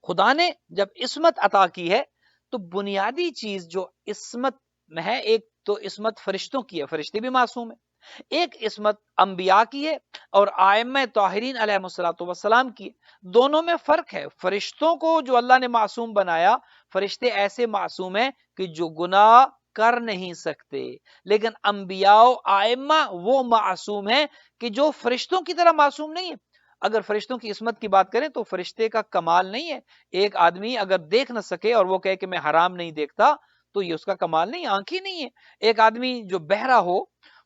خدا نے جب عصمت عطا کی ہے تو بنیادی چیز جو عصمت میں ہے، ایک تو عصمت فرشتوں کی ہے، فرشتے بھی معصوم ہیں. ایک عصمت انبیاء کی ہے اور ائمہ طاہرین علیہ الصلوۃ والسلام کی ہے. دونوں میں فرق ہے. فرشتوں کو جو اللہ نے معصوم بنایا، فرشتے ایسے معصوم ہیں کہ جو گناہ کر نہیں سکتے، لیکن انبیاء و ائمہ وہ معصوم ہیں کہ جو فرشتوں کی طرح معصوم نہیں ہے. اگر فرشتوں کی عصمت کی بات کریں تو فرشتے کا کمال نہیں ہے. ایک آدمی اگر دیکھ نہ سکے اور وہ کہے کہ میں حرام نہیں دیکھتا تو یہ اس کا کمال نہیں، آنکھ ہی نہیں ہے. ایک آدمی جو بہرا ہو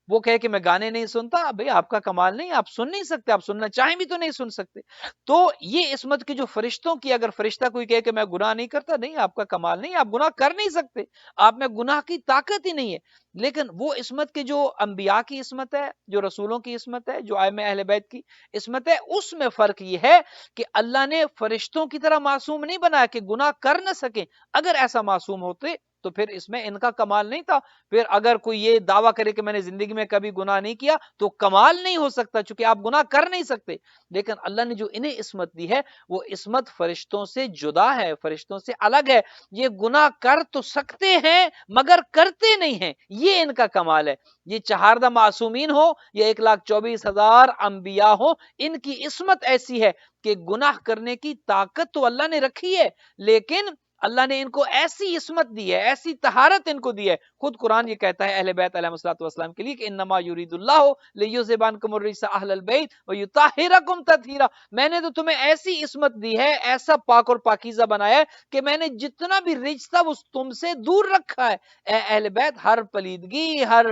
وہ کہے کہ میں گانے نہیں سنتا، بھئی آپ کا کمال نہیں، آپ سن نہیں سکتے، آپ سننا چاہیں بھی تو نہیں سن سکتے. تو یہ عصمت کی جو فرشتوں کی، اگر فرشتہ کوئی کہے کہ میں گناہ نہیں کرتا، نہیں، آپ کا کمال نہیں، آپ گناہ کر نہیں سکتے، آپ میں گناہ کی طاقت ہی نہیں ہے. لیکن وہ عصمت کی جو انبیاء کی عصمت ہے، جو رسولوں کی عصمت ہے، جو ائمہ اہل بیت کی عصمت ہے، اس میں فرق یہ ہے کہ اللہ نے فرشتوں کی طرح معصوم نہیں بنایا کہ گناہ کر نہ سکیں. اگر ایسا معصوم ہوتے تو پھر اس میں ان کا کمال نہیں تھا. پھر اگر کوئی یہ دعویٰ کرے کہ میں نے زندگی میں کبھی گناہ نہیں کیا تو کمال نہیں ہو سکتا، چونکہ آپ گناہ کر نہیں سکتے. لیکن اللہ نے جو انہیں عصمت دی ہے وہ عصمت فرشتوں سے جدا ہے، فرشتوں سے الگ ہے. یہ گناہ کر تو سکتے ہیں مگر کرتے نہیں ہیں، یہ ان کا کمال ہے. یہ چہاردہ معصومین ہو یا 1,24,000 انبیاء ہو، ان کی عصمت ایسی ہے کہ گناہ کرنے کی طاقت تو اللہ نے رکھی ہے، لیکن اللہ نے ان کو ایسی عصمت دی ہے، ایسی طہارت ان کو دی ہے. خود قرآن یہ کہتا ہے اہل بیت علیہ الصلوۃ والسلام کے لیے کہ انما یرید اللہ لیذھب عنکم الرجس اہل البیت ویطہرکم تطہیرا. میں نے تو تمہیں ایسی عصمت دی ہے، ایسا پاک اور پاکیزہ بنایا ہے کہ میں نے جتنا بھی رجس تھا وہ تم سے دور رکھا ہے. اے اہل بیت، ہر پلیدگی، ہر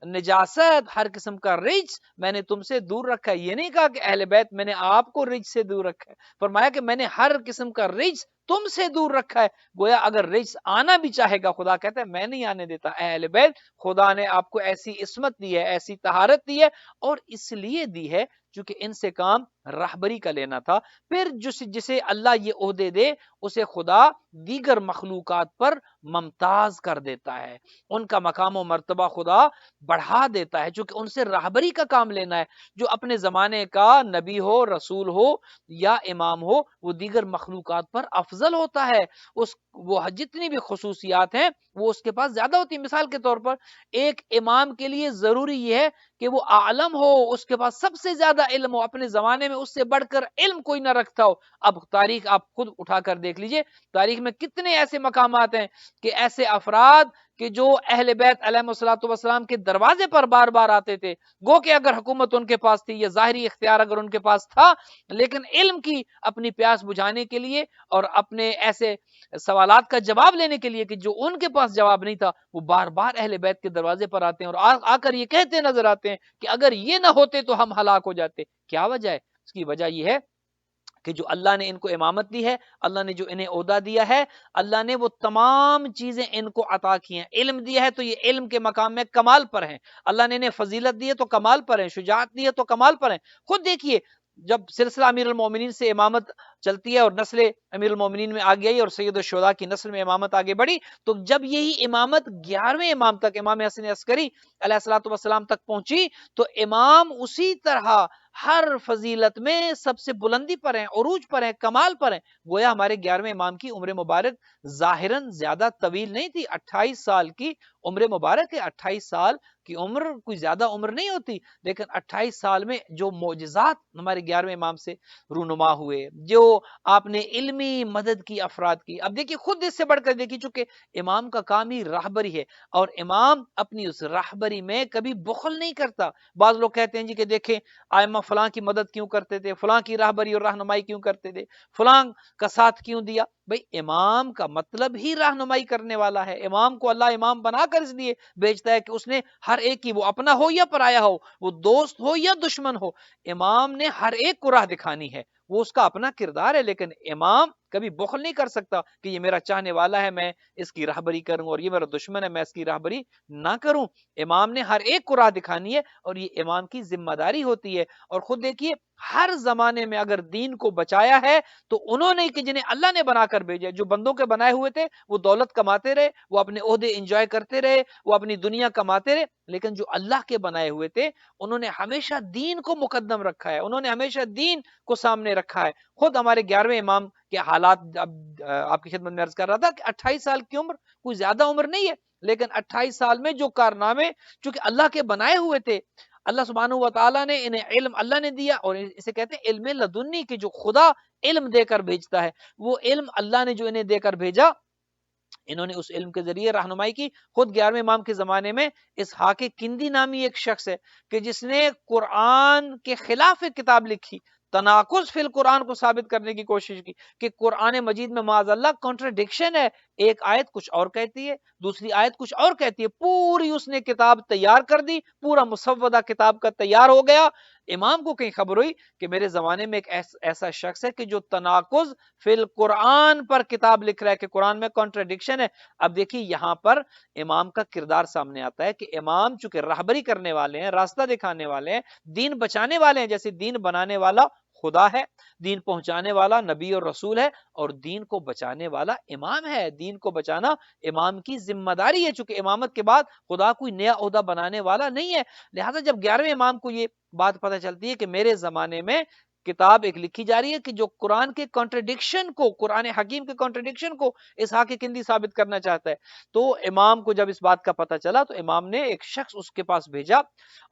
نجاست، ہر قسم کا رجس میں نے تم سے دور رکھا ہے. یہ نہیں کہا کہ اہل بیت میں نے آپ کو رجس سے دور رکھا ہے، فرمایا کہ میں نے ہر قسم کا رجس تم سے دور رکھا ہے. گویا اگر رجس آنا بھی چاہے گا، خدا کہتا ہے میں نہیں آنے دیتا. اہل بیت، خدا نے آپ کو ایسی عصمت دی ہے، ایسی طہارت دی ہے، اور اس لیے دی ہے چونکہ ان سے کام راہبری کا لینا تھا. پھر جسے اللہ یہ عہدے دے اسے خدا دیگر مخلوقات پر ممتاز کر دیتا ہے، ان کا مقام و مرتبہ خدا بڑھا دیتا ہے، چونکہ ان سے راہبری کا کام لینا ہے. جو اپنے زمانے کا نبی ہو، رسول ہو یا امام ہو، وہ دیگر مخلوقات پر افضل ہوتا ہے. وہ جتنی بھی خصوصیات ہیں وہ اس کے پاس زیادہ ہوتی. مثال کے طور پر ایک امام کے لیے ضروری یہ ہے کہ وہ عالم ہو، اس کے پاس سب سے زیادہ علم ہو، اپنے زمانے میں اس سے بڑھ کر علم کوئی نہ رکھتا ہو. اب تاریخ آپ خود اٹھا کر دیکھ لیجئے، تاریخ میں کتنے ایسے مقامات ہیں کہ ایسے افراد کہ جو اہل بیت علیہ الصلوۃ والسلام کے دروازے پر بار بار آتے تھے، گو کہ اگر حکومت ان کے پاس تھی یا ظاہری اختیار اگر ان کے پاس تھا، لیکن علم کی اپنی پیاس بجھانے کے لیے اور اپنے ایسے سوالات کا جواب لینے کے لیے کہ جو ان کے پاس جواب نہیں تھا، وہ بار بار اہل بیت کے دروازے پر آتے ہیں اور آ کر یہ کہتے نظر آتے ہیں کہ اگر یہ نہ ہوتے تو ہم ہلاک ہو جاتے. کیا وجہ ہے؟ اس کی وجہ یہ ہے کہ جو اللہ نے ان کو امامت دی ہے، اللہ نے جو انہیں عہدہ دیا ہے، اللہ نے وہ تمام چیزیں ان کو عطا کی ہیں. علم دیا ہے تو یہ علم کے مقام میں کمال پر ہیں. اللہ نے انہیں فضیلت دی ہے تو کمال پر ہیں، شجاعت دی ہے تو کمال پر ہیں. خود دیکھیے جب سلسلہ امیر المومنین سے امامت چلتی ہے اور نسل امیر المومنین میں آگے آئی اور سید الشہداء کی نسل میں امامت آگے بڑھی، تو جب یہی امامت 11ویں امام تک، امام حسن عسکری علیہ الصلوۃ والسلام تک پہنچی، تو امام اسی طرح ہر فضیلت میں سب سے بلندی پر ہیں، عروج پر ہیں، کمال پر ہیں. گویا ہمارے 11ویں امام کی عمر مبارک ظاہراً زیادہ طویل نہیں تھی، 28 سال کی عمر مبارک ہے. 28 سال کی عمر کوئی زیادہ عمر نہیں ہوتی، لیکن 28 سال میں جو معجزات ہمارے 11ویں امام سے رونما ہوئے، جو آپ نے علمی مدد کی افراد کی. اب دیکھیے خود اس سے بڑھ کر دیکھیے، چونکہ امام کا کام ہی راہبری ہے اور امام اپنی اس راہبری میں کبھی بخل نہیں کرتا. بعض لوگ کہتے ہیں جی کہ دیکھیں ائمہ فلاں کی مدد کیوں کرتے تھے، فلاں کی راہبری اور رہنمائی کیوں کرتے تھے، فلاں کا ساتھ کیوں دیا. بھئی امام کا مطلب ہی رہنمائی کرنے والا ہے. امام کو اللہ امام بنا کر اس لیے بھیجتا ہے کہ اس نے ہر ایک کی، وہ اپنا ہو یا پرایا ہو، وہ دوست ہو یا دشمن ہو، امام نے ہر ایک کو راہ دکھانی ہے. وہ اس کا اپنا کردار ہے، لیکن امام کبھی بخل نہیں کر سکتا کہ یہ میرا چاہنے والا ہے میں اس کی راہبری کروں اور یہ میرا دشمن ہے میں اس کی راہبری نہ کروں. امام نے ہر ایک کو راہ دکھانی ہے اور یہ امام کی ذمہ داری ہوتی ہے. اور خود دیکھیے ہر زمانے میں اگر دین کو بچایا ہے تو انہوں نے کہ جنہیں اللہ نے بنا کر بھیجا. جو بندوں کے بنائے ہوئے تھے وہ دولت کماتے رہے، وہ اپنے عہدے انجوائے کرتے رہے، وہ اپنی دنیا کماتے رہے، لیکن جو اللہ کے بنائے ہوئے تھے انہوں نے ہمیشہ دین کو مقدم رکھا ہے، انہوں نے ہمیشہ دین کو سامنے رکھا ہے. خود ہمارے 11ویں امام کے حالات اب آپ کی خدمت میں عرض کر رہا تھا کہ 28 سال کی عمر کوئی زیادہ عمر نہیں ہے، لیکن 28 سال میں جو کارنامے چونکہ اللہ کے بنائے ہوئے تھے، اللہ سبحانہ و تعالیٰ نے انہیں علم اللہ نے دیا، اور اسے کہتے ہیں علم لدنی، کہ جو خدا علم دے کر بھیجتا ہے، وہ علم اللہ نے جو انہیں دے کر بھیجا، انہوں نے اس علم کے ذریعے رہنمائی کی۔ خود 11ویں امام کے زمانے میں اسحاق کندی نامی ایک شخص ہے کہ جس نے قرآن کے خلاف ایک کتاب لکھی، تناقض فی القرآن کو ثابت کرنے کی کوشش کی کہ قرآن مجید میں معاذ اللہ کانٹرڈکشن ہے، ایک آیت کچھ اور کہتی ہے، دوسری آیت کچھ اور کہتی ہے، پوری اس نے کتاب تیار کر دی، پورا مسودہ کتاب کا تیار ہو گیا۔ امام کو کہیں خبر ہوئی کہ میرے زمانے میں ایک ایسا شخص ہے کہ جو تناقض فی القرآن پر کتاب لکھ رہا ہے کہ قرآن میں کانٹرڈکشن ہے۔ اب دیکھیے یہاں پر امام کا کردار سامنے آتا ہے کہ امام چونکہ راہبری کرنے والے ہیں، راستہ دکھانے والے ہیں، دین بچانے والے ہیں، جیسے دین بنانے والا خدا ہے، دین پہنچانے والا نبی اور رسول ہے، اور دین کو بچانے والا امام ہے۔ دین کو بچانا امام کی ذمہ داری ہے، چونکہ امامت کے بعد خدا کوئی نیا عہدہ بنانے والا نہیں ہے۔ لہٰذا جب 11ویں امام کو یہ بات پتہ چلتی ہے کہ میرے زمانے میں کتاب ایک لکھی جا رہی ہے کہ جو قرآن کے کانٹرڈکشن کو، قرآن حکیم کے کانٹرڈکشن کو اسحاق کندی ثابت کرنا چاہتا ہے، تو امام کو جب اس بات کا پتہ چلا تو امام نے ایک شخص اس کے پاس بھیجا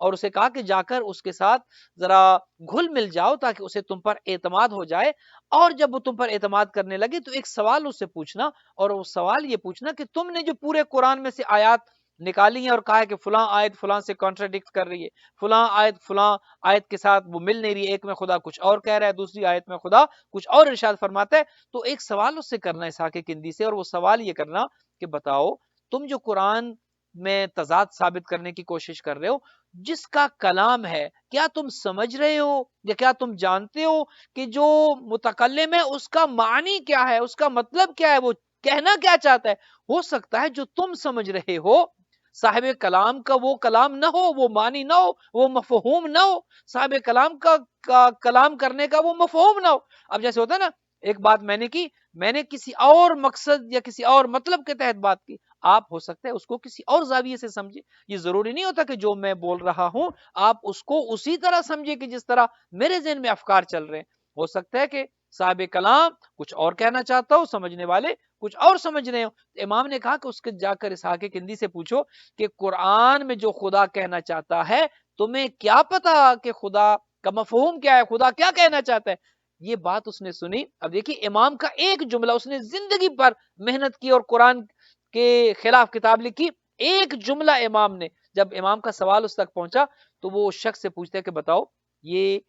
اور اسے کہا کہ جا کر اس کے ساتھ ذرا گھل مل جاؤ تاکہ اسے تم پر اعتماد ہو جائے، اور جب وہ تم پر اعتماد کرنے لگے تو ایک سوال اس سے پوچھنا، اور وہ سوال یہ پوچھنا کہ تم نے جو پورے قرآن میں سے آیات نکالی ہیں اور کہا ہے کہ فلاں آیت فلاں سے کانٹرڈکٹ کر رہی ہے، فلاں آیت فلاں آیت کے ساتھ وہ مل نہیں رہی ہے، ایک میں خدا کچھ اور کہہ رہا ہے، دوسری آیت میں خدا کچھ اور ارشاد فرماتا ہے، تو ایک سوال اس سے کرنا ہے اسحاق کندی سے، اور وہ سوال یہ کرنا کہ بتاؤ تم جو قرآن میں تضاد ثابت کرنے کی کوشش کر رہے ہو، جس کا کلام ہے، کیا تم سمجھ رہے ہو یا کیا تم جانتے ہو کہ جو متکلم ہے اس کا معنی کیا ہے، اس کا مطلب کیا ہے، وہ کہنا کیا چاہتا ہے؟ ہو سکتا ہے جو تم سمجھ رہے ہو صاحب کلام کا وہ کلام نہ ہو، وہ معنی نہ ہو، وہ مفہوم نہ ہو، صاحب کلام کا کلام کرنے کا وہ مفہوم نہ ہو۔ اب جیسے ہوتا ہے نا، ایک بات میں نے کی، میں نے کسی اور مقصد یا کسی اور مطلب کے تحت بات کی، آپ ہو سکتا ہے اس کو کسی اور زاویے سے سمجھے۔ یہ ضروری نہیں ہوتا کہ جو میں بول رہا ہوں آپ اس کو اسی طرح سمجھے کہ جس طرح میرے ذہن میں افکار چل رہے ہیں۔ ہو سکتا ہے کہ صاحب کلام کچھ اور کہنا چاہتا ہو، سمجھنے والے کچھ اور سمجھ رہے ہو۔ امام نے کہا کہ اس کے جا کر اسحاق کندی سے پوچھو کہ قرآن میں جو خدا کہنا چاہتا ہے تمہیں کیا پتا کہ خدا کا مفہوم کیا ہے، خدا کیا کہنا چاہتا ہے؟ یہ بات اس نے سنی۔ اب دیکھیے امام کا ایک جملہ، اس نے زندگی پر محنت کی اور قرآن کے خلاف کتاب لکھی، ایک جملہ امام نے، جب امام کا سوال اس تک پہنچا تو وہ شخص سے پوچھتا ہے کہ بتاؤ یہ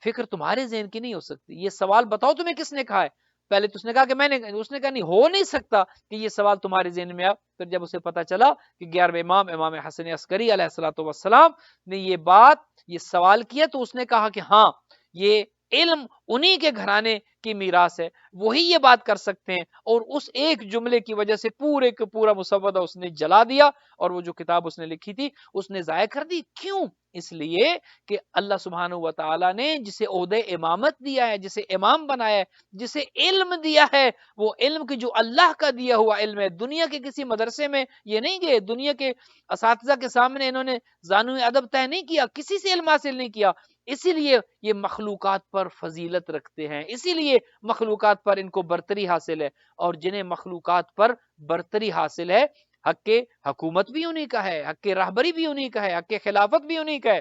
فکر تمہارے ذہن کی نہیں ہو سکتی، یہ سوال بتاؤ تمہیں کس نے کہا ہے؟ پہلے تو اس نے کہا کہ میں نے، اس نے کہا نہیں ہو نہیں سکتا کہ یہ سوال تمہارے ذہن میں آ۔ پھر جب اسے پتا چلا کہ 11ویں امام امام حسن عسکری علیہ الصلوۃ والسلام نے یہ بات، یہ سوال کیا، تو اس نے کہا کہ ہاں یہ علم انہی کے گھرانے کی میراث ہے، وہی یہ بات کر سکتے ہیں، اور اس ایک جملے کی وجہ سے پورے کا پورا مسودہ اس نے جلا دیا، اور وہ جو کتاب اس نے لکھی تھی اس نے ضائع کر دی۔ کیوں؟ اس لیے کہ اللہ سبحانہ و تعالیٰ نے جسے عہدہ امامت دیا ہے، جسے امام بنایا ہے، جسے علم دیا ہے، وہ علم کی جو اللہ کا دیا ہوا علم ہے، دنیا کے کسی مدرسے میں یہ نہیں گئے، دنیا کے اساتذہ کے سامنے انہوں نے زانو ادب طے نہیں کیا، کسی سے علم حاصل نہیں کیا، اسی لیے یہ مخلوقات پر فضیلت رکھتے ہیں، اسی لیے مخلوقات پر ان کو برتری حاصل ہے، اور جنہیں مخلوقات پر برتری حاصل ہے، حق کے حکومت بھی انہی کا ہے، حق کے راہبری بھی انہی کا ہے، حق کے خلافت بھی انہی کا ہے۔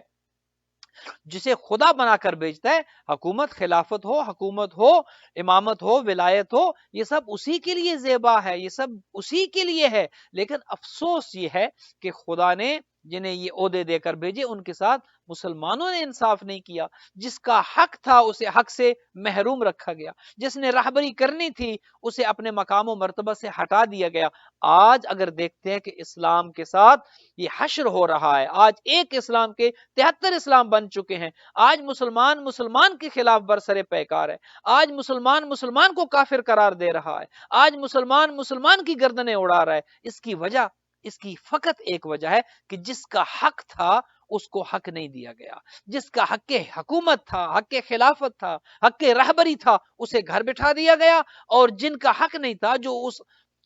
جسے خدا بنا کر بھیجتا ہے، حکومت خلافت ہو، حکومت ہو، امامت ہو، ولایت ہو، یہ سب اسی کے لیے زیبا ہے، یہ سب اسی کے لیے ہے، لیکن افسوس یہ ہے کہ خدا نے جنہیں یہ عہدے دے کر بھیجے ان کے ساتھ مسلمانوں نے انصاف نہیں کیا، جس کا حق تھا اسے حق سے محروم رکھا گیا، جس نے راہبری کرنی تھی اسے اپنے مقام و مرتبہ سے ہٹا دیا گیا۔ آج اگر دیکھتے ہیں کہ اسلام کے ساتھ یہ حشر ہو رہا ہے، آج ایک اسلام کے 73 اسلام بن چکے ہیں، آج مسلمان مسلمان کے خلاف برسر پیکار ہے، آج مسلمان مسلمان کو کافر قرار دے رہا ہے، آج مسلمان مسلمان کی گردنیں اڑا رہا ہے، اس کی وجہ، اس کی فقط ایک وجہ ہے کہ جس کا حق تھا اس کو حق نہیں دیا گیا، جس کا حق حکومت تھا، حق خلافت تھا، حق رہبری تھا، اسے گھر بٹھا دیا گیا، اور جن کا حق نہیں تھا، جو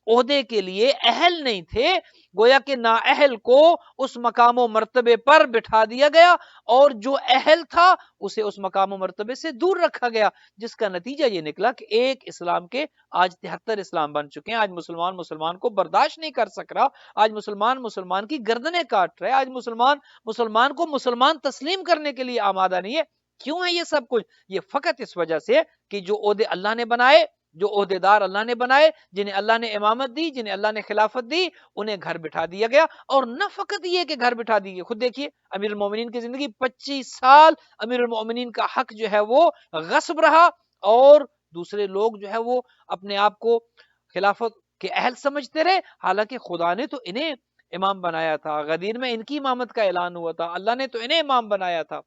عہدے کے لیے اہل نہیں تھے، گویا کہ نااہل کو اس مقام و مرتبے پر بٹھا دیا گیا، اور جو اہل تھا اسے اس مقام و مرتبے سے دور رکھا گیا، جس کا نتیجہ یہ نکلا کہ ایک اسلام کے آج 73 اسلام بن چکے ہیں۔ آج مسلمان کو برداشت نہیں کر سک رہا، آج مسلمان کی گردنیں کاٹ رہے، آج مسلمان کو مسلمان تسلیم کرنے کے لیے آمادہ نہیں ہے۔ کیوں ہے یہ سب کچھ؟ یہ فقط اس وجہ سے کہ جو عہدے اللہ نے بنائے، جو عہدے دار اللہ نے بنائے، جنہیں اللہ نے امامت دی، جنہیں اللہ نے خلافت دی، انہیں گھر بٹھا دیا گیا۔ اور نہ فقط یہ کہ گھر بٹھا دی گئی، خود دیکھیے امیر المومنین کی زندگی 25 سال امیر المومنین کا حق جو ہے وہ غصب رہا، اور دوسرے لوگ جو ہے وہ اپنے آپ کو خلافت کے اہل سمجھتے رہے، حالانکہ خدا نے تو انہیں امام بنایا تھا، غدیر میں ان کی امامت کا اعلان ہوا تھا، اللہ نے تو انہیں امام بنایا تھا۔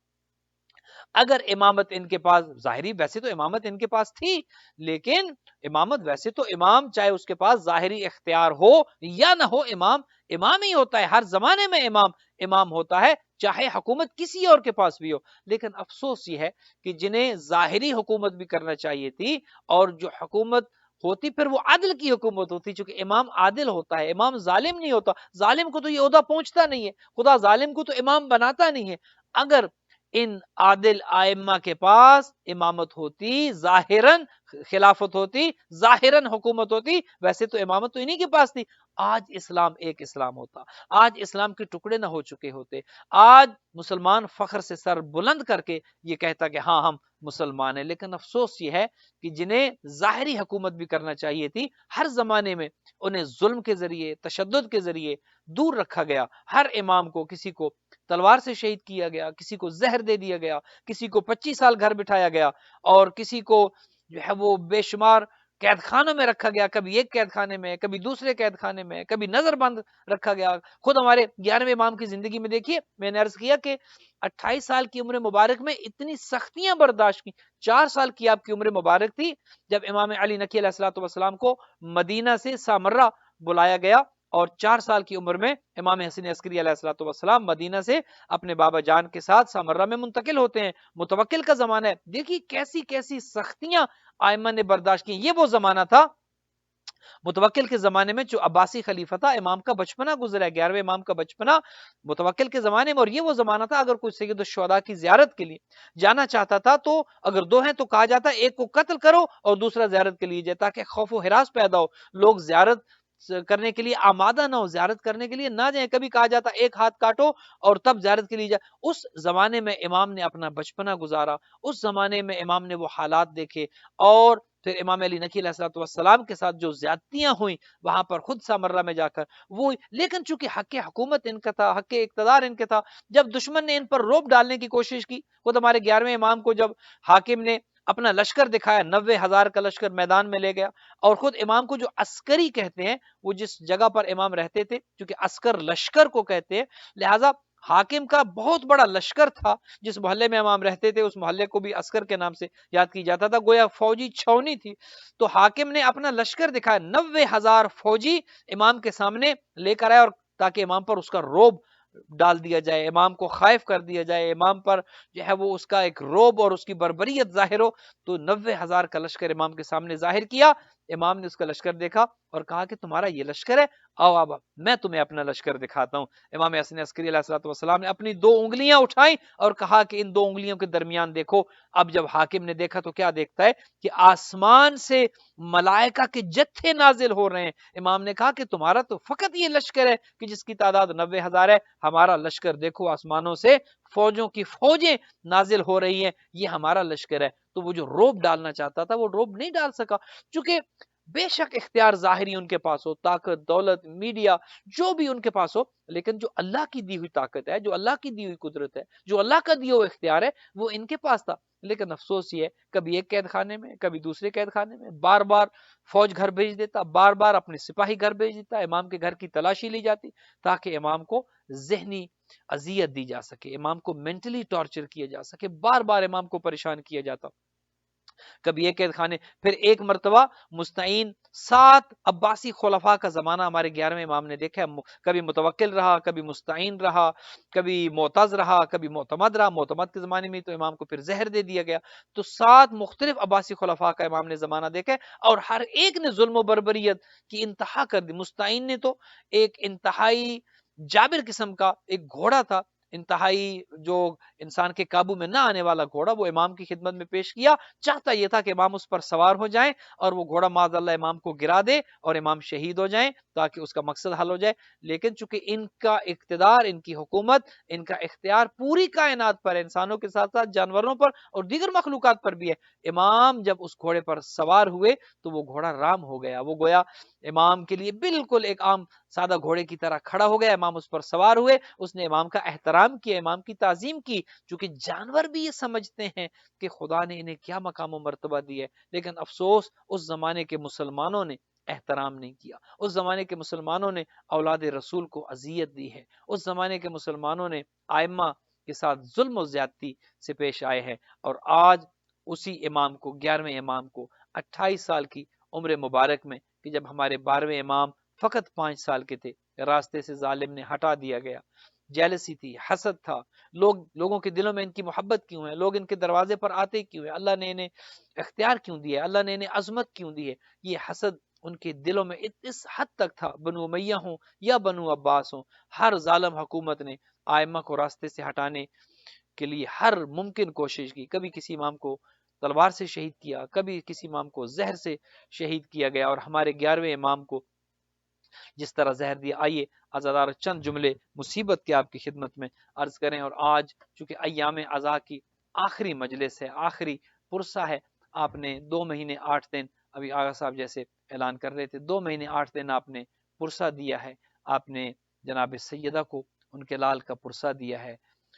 اگر امامت ان کے پاس ظاہری، ویسے تو امامت ان کے پاس تھی، لیکن امامت ویسے تو امام چاہے اس کے پاس ظاہری اختیار ہو یا نہ ہو، امام ہی ہوتا ہے، ہر زمانے میں امام ہوتا ہے، چاہے حکومت کسی اور کے پاس بھی ہو۔ لیکن افسوس یہ ہے کہ جنہیں ظاہری حکومت بھی کرنا چاہیے تھی، اور جو حکومت ہوتی پھر وہ عدل کی حکومت ہوتی، چونکہ امام عادل ہوتا ہے، امام ظالم نہیں ہوتا، ظالم کو تو یہ عہدہ پہنچتا نہیں ہے، خدا ظالم کو تو امام بناتا نہیں ہے۔ اگر ان عادل ائمہ کے پاس امامت ہوتی، ظاہراً خلافت ہوتی، ظاہراً حکومت ہوتی، ویسے تو امامت تو انہی کے پاس تھی، آج اسلام ایک اسلام ہوتا، آج اسلام کے ٹکڑے نہ ہو چکے ہوتے، آج مسلمان فخر سے سر بلند کر کے یہ کہتا کہ ہاں ہم مسلمان ہیں۔ لیکن افسوس یہ ہے کہ جنہیں ظاہری حکومت بھی کرنا چاہیے تھی، ہر زمانے میں انہیں ظلم کے ذریعے، تشدد کے ذریعے دور رکھا گیا۔ ہر امام کو، کسی کو تلوار سے شہید کیا گیا، کسی کو زہر دے دیا گیا، کسی کو 25 سال گھر بٹھایا گیا، اور کسی کو جو ہے وہ بے شمار قید خانوں میں رکھا گیا، کبھی ایک قید خانے میں، کبھی دوسرے قید خانے میں، کبھی نظر بند رکھا گیا۔ خود ہمارے 11ویں امام کی زندگی میں دیکھیے، میں نے عرض کیا کہ 28 سال کی عمر مبارک میں اتنی سختیاں برداشت کی۔ 4 سال کی آپ کی عمر مبارک تھی جب امام علی نقی علیہ الصلوۃ والسلام کو مدینہ سے سامرہ بلایا گیا، اور 4 سال کی عمر میں امام حسن عسکری علیہ الصلوۃ والسلام مدینہ سے اپنے بابا جان کے ساتھ سامرہ میں منتقل ہوتے ہیں۔ متوکل کا زمانہ ہے، دیکھیے کیسی کیسی سختیاں ائمہ نے برداشت کی۔ یہ وہ زمانہ تھا، متوکل کے زمانے میں، جو عباسی خلیفہ تھا، امام کا بچپنا گزرا ہے، 11ویں امام کا بچپنا متوکل کے زمانے میں، اور یہ وہ زمانہ تھا اگر کوئی سید الشہداء کی زیارت کے لیے جانا چاہتا تھا، تو اگر دو ہیں تو کہا جاتا ایک کو قتل کرو اور دوسرا زیارت کے لیے جائے، تاکہ خوف و ہراس پیدا ہو، لوگ زیارت کرنے کے لیے آمادہ نہ ہو، زیارت کرنے کے لیے نہ جائیں۔ کبھی کہا جاتا ایک ہاتھ کاٹو اور تب زیارت کے لیے جائے۔ اس زمانے میں امام نے اپنا بچپنا گزارا، اس زمانے میں امام نے وہ حالات دیکھے، اور پھر امام علی نقی علیہ السلام کے ساتھ جو زیادتیاں ہوئیں وہاں پر خود سامرہ میں جا کر وہ، لیکن چونکہ حق حکومت ان کا تھا، حق اقتدار ان کے تھا، جب دشمن نے ان پر روب ڈالنے کی کوشش کی، خود ہمارے 11ویں امام کو جب حاکم نے اپنا لشکر دکھایا، 90,000 کا لشکر میدان میں لے گیا، اور خود امام کو جو عسکری کہتے ہیں، وہ جس جگہ پر امام رہتے تھے، چونکہ عسکر لشکر کو کہتے ہیں، لہٰذا حاکم کا بہت بڑا لشکر تھا، جس محلے میں امام رہتے تھے اس محلے کو بھی عسکر کے نام سے یاد کی جاتا تھا، گویا فوجی چھاونی تھی۔ تو حاکم نے اپنا لشکر دکھایا، 90,000 فوجی امام کے سامنے لے کر آئے، اور تاکہ امام پر اس کا روب ڈال دیا جائے، امام کو خائف کر دیا جائے، امام پر جو ہے وہ اس کا ایک روب اور اس کی بربریت ظاہر ہو۔ تو 90,000 کا لشکر امام کے سامنے ظاہر کیا، امام نے اس کا لشکر دیکھا اور کہا کہ تمہارا یہ لشکر ہے، آؤ اب میں تمہیں اپنا لشکر دکھاتا ہوں۔ امام حسن عسکری علیہ الصلوۃ والسلام نے اپنی 2 انگلیاں اٹھائیں اور کہا کہ ان 2 انگلیوں کے درمیان دیکھو۔ اب جب حاکم نے دیکھا تو کیا دیکھتا ہے کہ آسمان سے ملائکہ کے جتھے نازل ہو رہے ہیں۔ امام نے کہا کہ تمہارا تو فقط یہ لشکر ہے کہ جس کی تعداد 90,000 ہے، ہمارا لشکر دیکھو، آسمانوں سے فوجوں کی فوجیں نازل ہو رہی ہیں، یہ ہمارا لشکر ہے۔ تو وہ جو روب ڈالنا چاہتا تھا وہ روب نہیں ڈال سکا، چونکہ بے شک اختیار ظاہری ان کے پاس ہو، طاقت، دولت، میڈیا، جو بھی ان کے پاس ہو، لیکن جو اللہ کی دی ہوئی طاقت ہے، جو اللہ کی دی ہوئی قدرت ہے، جو اللہ کا دیا ہوا اختیار ہے، وہ ان کے پاس تھا۔ لیکن افسوس یہ ہے، کبھی ایک قید خانے میں، کبھی دوسرے قید خانے میں، بار بار فوج گھر بھیج دیتا، بار بار اپنے سپاہی گھر بھیج دیتا، امام کے گھر کی تلاشی لی جاتی، تاکہ امام کو ذہنی اذیت دی جا سکے، امام کو مینٹلی ٹارچر کیا جا سکے، بار بار امام کو پریشان کیا جاتا۔ کبھی یہ قید خانے. پھر ایک مرتبہ مستعین 7 عباسی خلفاء کا زمانہ ہمارے 11ویں امام نے دیکھا. کبھی متوکل رہا، کبھی مستعین رہا، کبھی معتز رہا، کبھی معتمد رہا. معتمد کے زمانے میں تو امام کو پھر زہر دے دیا گیا. تو 7 مختلف عباسی خلفاء کا امام نے زمانہ دیکھا اور ہر ایک نے ظلم و بربریت کی انتہا کر دی. مستعین نے تو ایک انتہائی جابر قسم کا ایک گھوڑا تھا، انتہائی جو انسان کے قابو میں نہ آنے والا گھوڑا، وہ امام کی خدمت میں پیش کیا. چاہتا یہ تھا کہ امام اس پر سوار ہو جائیں اور وہ گھوڑا معاذ اللہ امام کو گرا دے اور امام شہید ہو جائیں تاکہ اس کا مقصد حل ہو جائے. لیکن چونکہ ان کا اقتدار، ان کی حکومت، ان کا اختیار پوری کائنات پر، انسانوں کے ساتھ ساتھ جانوروں پر اور دیگر مخلوقات پر بھی ہے، امام جب اس گھوڑے پر سوار ہوئے تو وہ گھوڑا رام ہو گیا. وہ گویا امام کے لیے بالکل ایک عام سادہ گھوڑے کی طرح کھڑا ہو گیا. امام اس پر سوار ہوئے، اس نے امام کا احترام کیا، امام کی تعظیم کی. چونکہ جانور بھی یہ سمجھتے ہیں کہ خدا نے انہیں کیا مقام و مرتبہ دی ہے، لیکن افسوس اس زمانے کے مسلمانوں نے احترام نہیں کیا. اس زمانے کے مسلمانوں نے اولاد رسول کو اذیت دی ہے. اس زمانے کے مسلمانوں نے ائمہ کے ساتھ ظلم و زیادتی سے پیش آئے ہیں. اور آج اسی امام کو، 11ویں امام کو 28 سال کی عمر مبارک میں، کہ جب ہمارے 12ویں امام فقط 5 سال کے تھے، راستے سے ظالم نے ہٹا دیا گیا. جیلسی تھی، حسد تھا، لوگوں کے دلوں میں ان کی محبت کیوں ہے، لوگ ان کے دروازے پر آتے کیوں ہیں، اللہ نے انہیں اختیار کیوں دیا ہے، اللہ نے انہیں عظمت کیوں دی ہے. یہ حسد ان کے دلوں میں اس حد تک تھا، بنو امیہ ہوں یا بنو عباس ہوں، ہر ظالم حکومت نے ائمہ کو راستے سے ہٹانے کے لیے ہر ممکن کوشش کی. کبھی کسی امام کو تلوار سے شہید کیا، کبھی کسی امام کو زہر سے شہید کیا گیا، اور ہمارے 11ویں امام کو جس طرح زہر دیا. آئیے عزادار چند جملے مصیبت کے آپ کی خدمت میں عرض کریں. اور آج چونکہ ایام عزا کی آخری مجلس ہے، آخری پرسہ ہے، آپ نے 2 مہینے 8 دن، ابھی آغا صاحب جیسے اعلان کر رہے تھے، 2 مہینے 8 دن آپ نے پرسہ دیا ہے. آپ نے جناب سیدہ کو ان کے لال کا پرسہ دیا ہے،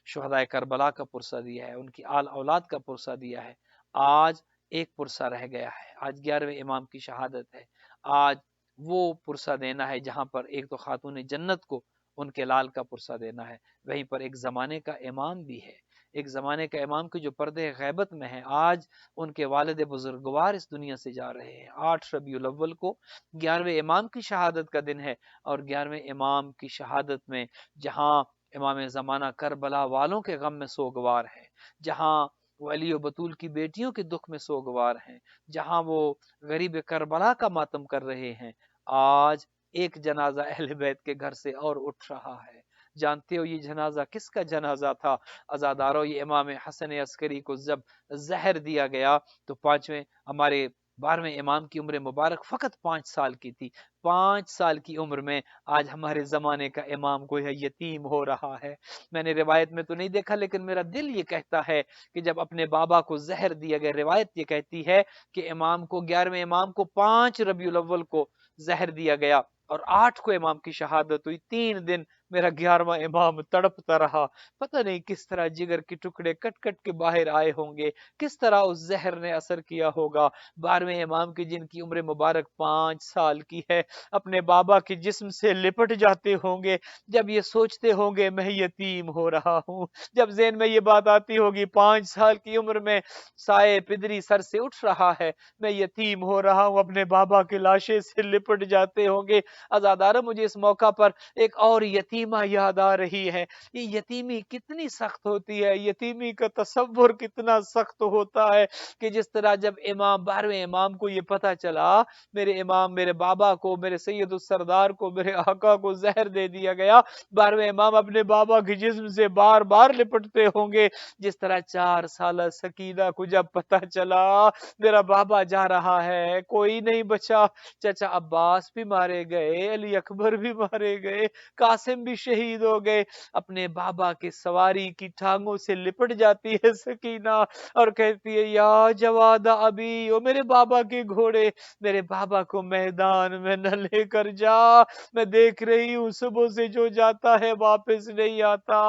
شہدائے کربلا کا پرسہ دیا ہے، ان کی آل اولاد کا پرسہ دیا ہے. آج ایک پرسہ رہ گیا ہے، آج 11ویں امام کی شہادت ہے. آج وہ پرسہ دینا ہے جہاں پر ایک تو خاتون جنت کو ان کے لال کا پرسہ دینا ہے، وہیں پر ایک زمانے کا امام بھی ہے، ایک زمانے کا امام کی جو پردے غیبت میں ہے. آج ان کے والد بزرگوار اس دنیا سے جا رہے ہیں. 8 ربیع الاول کو 11ویں امام کی شہادت کا دن ہے، اور 11ویں امام کی شہادت میں جہاں امام زمانہ کربلا والوں کے غم میں سوگوار ہے، جہاں وہ علی و بطول کی بیٹیوں کے دکھ میں سوگوار ہیں، جہاں وہ غریب کربلا کا ماتم کر رہے ہیں، آج ایک جنازہ اہل بیت کے گھر سے اور اٹھ رہا ہے. جانتے ہو یہ جنازہ کس کا جنازہ تھا؟ عزادارو، یہ امام حسن عسکری کو جب زہر دیا گیا تو 5ویں ہمارے 12ویں امام کی عمر مبارک فقط 5 سال کی تھی. 5 سال کی عمر میں آج ہمارے زمانے کا امام کو یتیم ہو رہا ہے. میں نے روایت میں تو نہیں دیکھا، لیکن میرا دل یہ کہتا ہے کہ جب اپنے بابا کو زہر دیا گیا، روایت یہ کہتی ہے کہ امام کو 11ویں امام کو 5 ربیع الاول کو زہر دیا گیا اور 8 کو امام کی شہادت ہوئی. 3 دن میرا 11واں امام تڑپتا رہا. پتہ نہیں کس طرح جگر کے ٹکڑے کٹ کٹ کے باہر آئے ہوں گے، کس طرح اس زہر نے اثر کیا ہوگا. 12ویں امام کی جن کی عمر مبارک 5 سال کی ہے، اپنے بابا کے جسم سے لپٹ جاتے ہوں گے جب یہ سوچتے ہوں گے میں یتیم ہو رہا ہوں. جب ذہن میں یہ بات آتی ہوگی 5 سال کی عمر میں سائے پدری سر سے اٹھ رہا ہے، میں یتیم ہو رہا ہوں، اپنے بابا کے لاشے سے لپٹ جاتے ہوں گے. عزادارہ، مجھے اس موقع پر ایک اور یتیمہ یاد آ رہی ہے. یہ یتیمی کتنی سخت ہوتی ہے، یتیمی کا تصور کتنا سخت ہوتا ہے کہ جس طرح جب امام 12ویں امام کو یہ پتہ چلا میرے امام، میرے بابا کو، میرے سید السردار کو، میرے آقا کو زہر دے دیا گیا، 12ویں امام اپنے بابا کے جسم سے بار بار لپٹتے ہوں گے. جس طرح 4 سالہ سکینہ کو جب پتہ چلا میرا بابا جا رہا ہے، کوئی نہیں بچا، چچا عباس بھی مارے گئے، علی اکبر بھی مارے گئے، قاسم بھی شہید ہو گئے، اپنے بابا کے سواری کی ٹانگوں سے لپٹ جاتی ہے سکینہ اور کہتی ہے یا جواد ابی، او میرے بابا کے گھوڑے، میرے بابا کو میدان میں نہ لے کر جا، میں دیکھ رہی ہوں صبح سے جو جاتا ہے واپس نہیں آتا،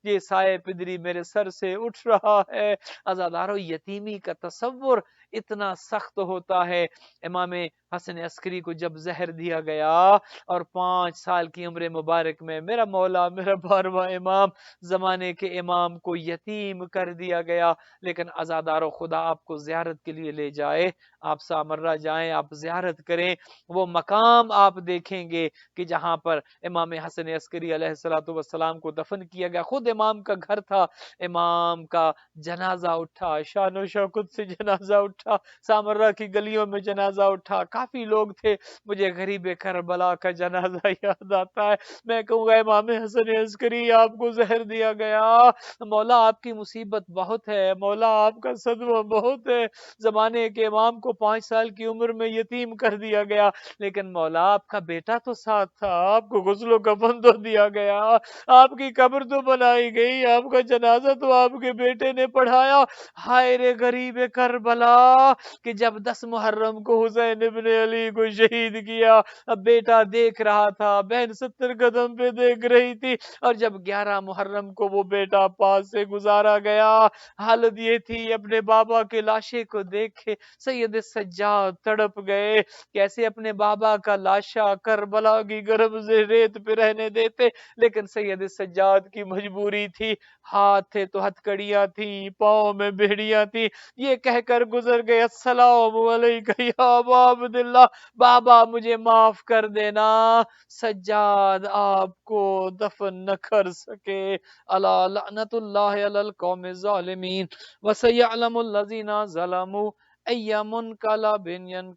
یہ سائے پدری میرے سر سے اٹھ رہا ہے. عزادارو، یتیمی کا تصور اتنا سخت ہوتا ہے. امام حسن عسکری کو جب زہر دیا گیا اور 5 سال کی عمر مبارک میں میرا مولا میرا بارواں امام زمانے کے امام کو یتیم کر دیا گیا، لیکن عزادارو خدا آپ کو زیارت کے لیے لے جائے، آپ سامرہ جائیں، آپ زیارت کریں، وہ مقام آپ دیکھیں گے کہ جہاں پر امام حسن عسکری علیہ السلام کو دفن کیا گیا، خود امام کا گھر تھا، امام کا جنازہ اٹھا، شان و شوکت سے جنازہ اٹھا، سامرہ کی گلیوں میں جنازہ اٹھا، کافی لوگ تھے، مجھے غریب کربلا کا جنازہ یاد آتا ہے، میں کہوں گا امام حسن عسکری آپ کو زہر دیا گیا، مولا آپ کی مصیبت بہت ہے، مولا آپ کا صدمہ بہت ہے، زمانے کے امام کو 5 سال کی عمر میں یتیم کر دیا گیا، لیکن مولا آپ کا بیٹا تو ساتھ تھا، آپ کو غسل و کفن تو دیا گیا، آپ کی قبر تو بنائی گئی، آپ کا جنازہ تو آپ کے بیٹے نے پڑھایا، ہائے رے غریب کربلا کہ جب 10 محرم کو حسین ابن علی کو شہید کیا، اب بیٹا دیکھ رہا تھا، بہن 70 قدم پہ دیکھ رہی تھی، اور جب 11 محرم کو وہ بیٹا پاس سے گزارا گیا، حالت یہ تھی، اپنے بابا کے لاشے کو دیکھے سید سجاد تڑپ گئے، کیسے اپنے بابا کا لاشا کربلا کی گرم سے ریت پہ رہنے دیتے، لیکن سید سجاد کی مجبوری تھی، ہاتھ تھے تو ہتھکڑیاں تھی، پاؤں میں بیڑیاں تھی، یہ کہہ کر گزر گئے السلام علیکم یا ابا عبداللہ، بابا مجھے معاف کر دینا، سجاد آپ کو دفن نہ کر سکے، الا لعنت اللہ علی القوم الظالمین وسیعلم الذین ظلموا ای منقلب ینقلبون